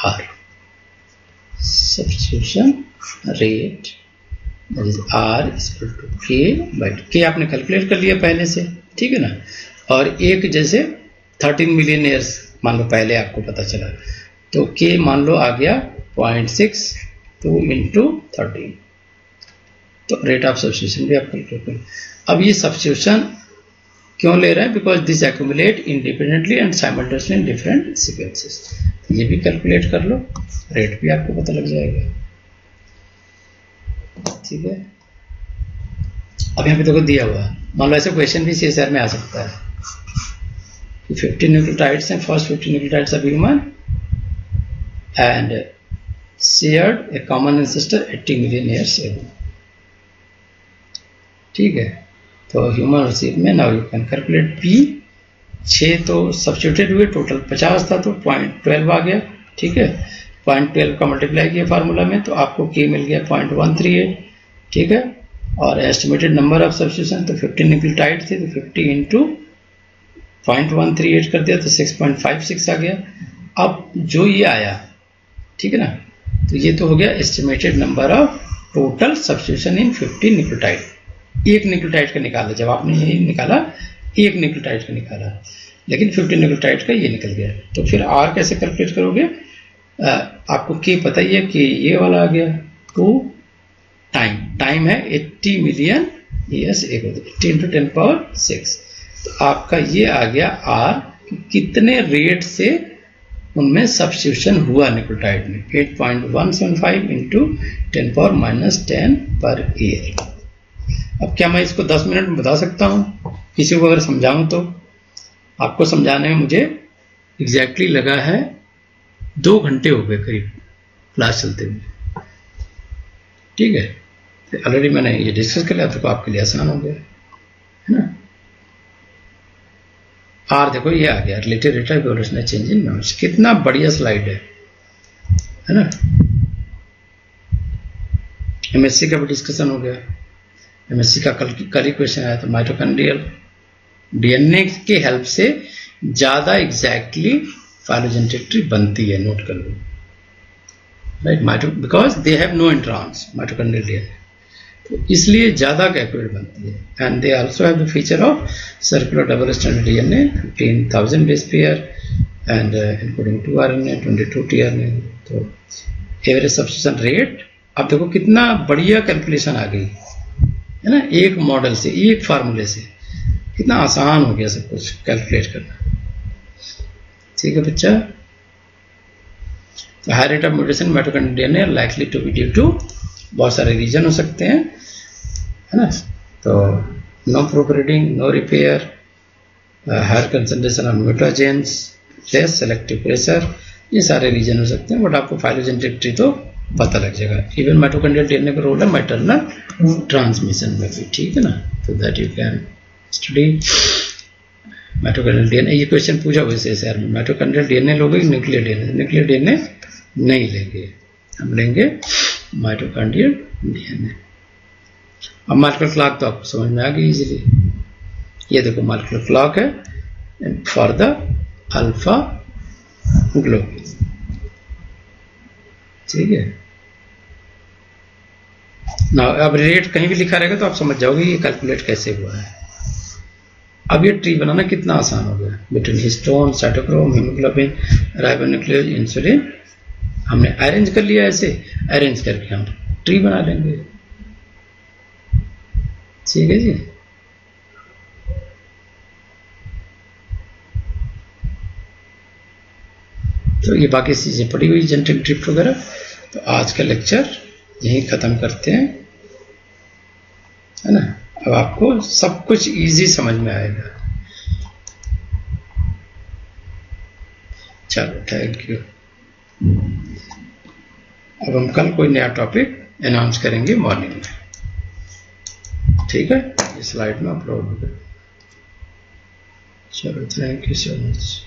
R, substitution rate that is R is equal to K by K आपने कैलकुलेट कर लिया पहले से, ठीक है ना। और एक जैसे 13 मिलियन ईयर्स मान लो पहले आपको पता चला, तो के मान लो आ गया 0.62 इंटू 13, तो रेट ऑफ सब्स्टिट्यूशन भी आप कैलकुलेट करें। अब ये सब्स्टिट्यूशन क्यों ले रहे हैं, because this accumulate independently and simultaneously in different sequences, तो ये भी कैलकुलेट कर लो, रेट भी आपको पता लग जाएगा, ठीक है। अब यहाँ पे देखो दिया हुआ, मान लो ऐसे क्वेश्चन भी CSR में आ सकता है कि 50 न्यूक्लियोटाइड्स हैं, first 50 nucleotides of human and shared A common ancestor 80 million years ago, ठीक है। तो ह्यूमन और सीप में now you can calculate P, 6 तो सब्स्टिट्यूटेड हुए, टोटल 50 था तो 0.12 आ गया, ठीक है। 0.12 का मल्टीप्लाई किया फार्मूला में तो आपको के मिल गया 0.138, ठीक है। और एस्टिमेटेड नंबर ऑफ सब्स्टिट्यूशन तो 50 न्यूक्लियोटाइड थे तो 50 इंटू 0.138 कर दिया तो 6.56 आ गया। अब जो ये आया, ठीक है ना, तो ये तो हो गया estimated number of total substitution in 50 nucleotide, एक न्यूक्लियोटाइड का निकाला, जब आपने यही निकाला एक न्यूक्लियोटाइड का निकाला, लेकिन 50 न्यूक्लियोटाइड का ये निकल गया, तो फिर आर कैसे कैलकुलेट करोगे, आपको के पता ही है कि ये वाला आ गया, टू टाइम है 80 मिलियन ईयर्स, 80 इंटू 10⁶, तो आपका ये आ गया आर, कितने रेट से उनमें सब्स्टिट्यूशन हुआ न्यूक्लियोटाइड में, 8.175 इंटू 10⁻⁻10 पर ईयर। अब क्या मैं इसको 10 मिनट में बता सकता हूँ, किसी को अगर समझाऊं तो आपको समझाने में मुझे एग्जैक्टली लगा है 2 घंटे हो गए करीब क्लास चलते हुए, ठीक है। तो ऑलरेडी मैंने ये डिस्कस कर लिया, तो आपके लिए आसान हो गया है ना। आर देखो ये आ गया, relative rate of evolutionary change in noise, कितना बढ़िया स्लाइड है ना। MSc का भी डिस्कशन हो गया, MSc का कल ही क्वेश्चन आया था, माइटोकॉन्ड्रियल DNA के हेल्प से ज्यादा एग्जैक्टली फाइलोजेनेटिक ट्री बनती है, नोट कर लो, right, because they have no introns mitochondrial DNA, तो इसलिए ज्यादा एक्यूरेट बनती है। And they also have the feature of circular double stranded DNA 15,000 base pair and including 2 RNA 22 tRNA, तो एवरेज सब्स्टिट्यूशन रेट, अब देखो कितना बढ़िया कैलकुलेशन आ गई है ना, एक मॉडल से, एक फार्मूले से, कितना आसान हो गया सब कुछ कैलकुलेट करना, ठीक है बच्चा। तो high rate of mutation mitochondrial DNA likely to be due to, बहुत सारे रीजन हो सकते हैं है ना, तो no proofreading, no repair, higher concentration of mutagens, less selective pressure, ये सारे रीजन हो सकते हैं, बट आपको फाइलोजेनेटिक ट्री तो पता लग जाएगा। इवन माइटोकॉन्ड्रियल DNA का रोल है मैटरनल ट्रांसमिशन में भी, ठीक है ना, तो that you can study mitochondrial DNA। ये क्वेश्चन पूछा वैसे SR में, माइटोकॉन्ड्रियल DNA लोगे न्यूक्लियर DNA, न्यूक्लियर DNA नहीं लेंगे, हम लेंगे माइटोकॉन्ड्रियल DNA। अब मॉलिक्यूलर क्लॉक तो आपको समझ में आ गई इजीली, ये देखो मॉलिक्यूलर क्लॉक है फॉर द अल्फा ग्लोबुल, ठीक है ना। अब रेट कहीं भी लिखा रहेगा तो आप समझ जाओगे ये कैलकुलेट कैसे हुआ है। अब ये ट्री बनाना कितना आसान हो गया, between histone, cytochrome, hemoglobin, ribonuclease, insulin, हमने अरेंज कर लिया, ऐसे अरेंज करके हम ट्री बना लेंगे, ठीक है जी। तो ये बाकी चीजें पड़ी हुई जेनेटिक ड्रिफ्ट वगैरह, तो आज का लेक्चर यहीं खत्म करते हैं, है ना। अब आपको सब कुछ इजी समझ में आएगा। चलो थैंक यू। अब हम कल कोई नया टॉपिक अनाउंस करेंगे मॉर्निंग में, ठीक है, इस स्लाइड में अपलोड होगा। चलो थैंक यू सो मच।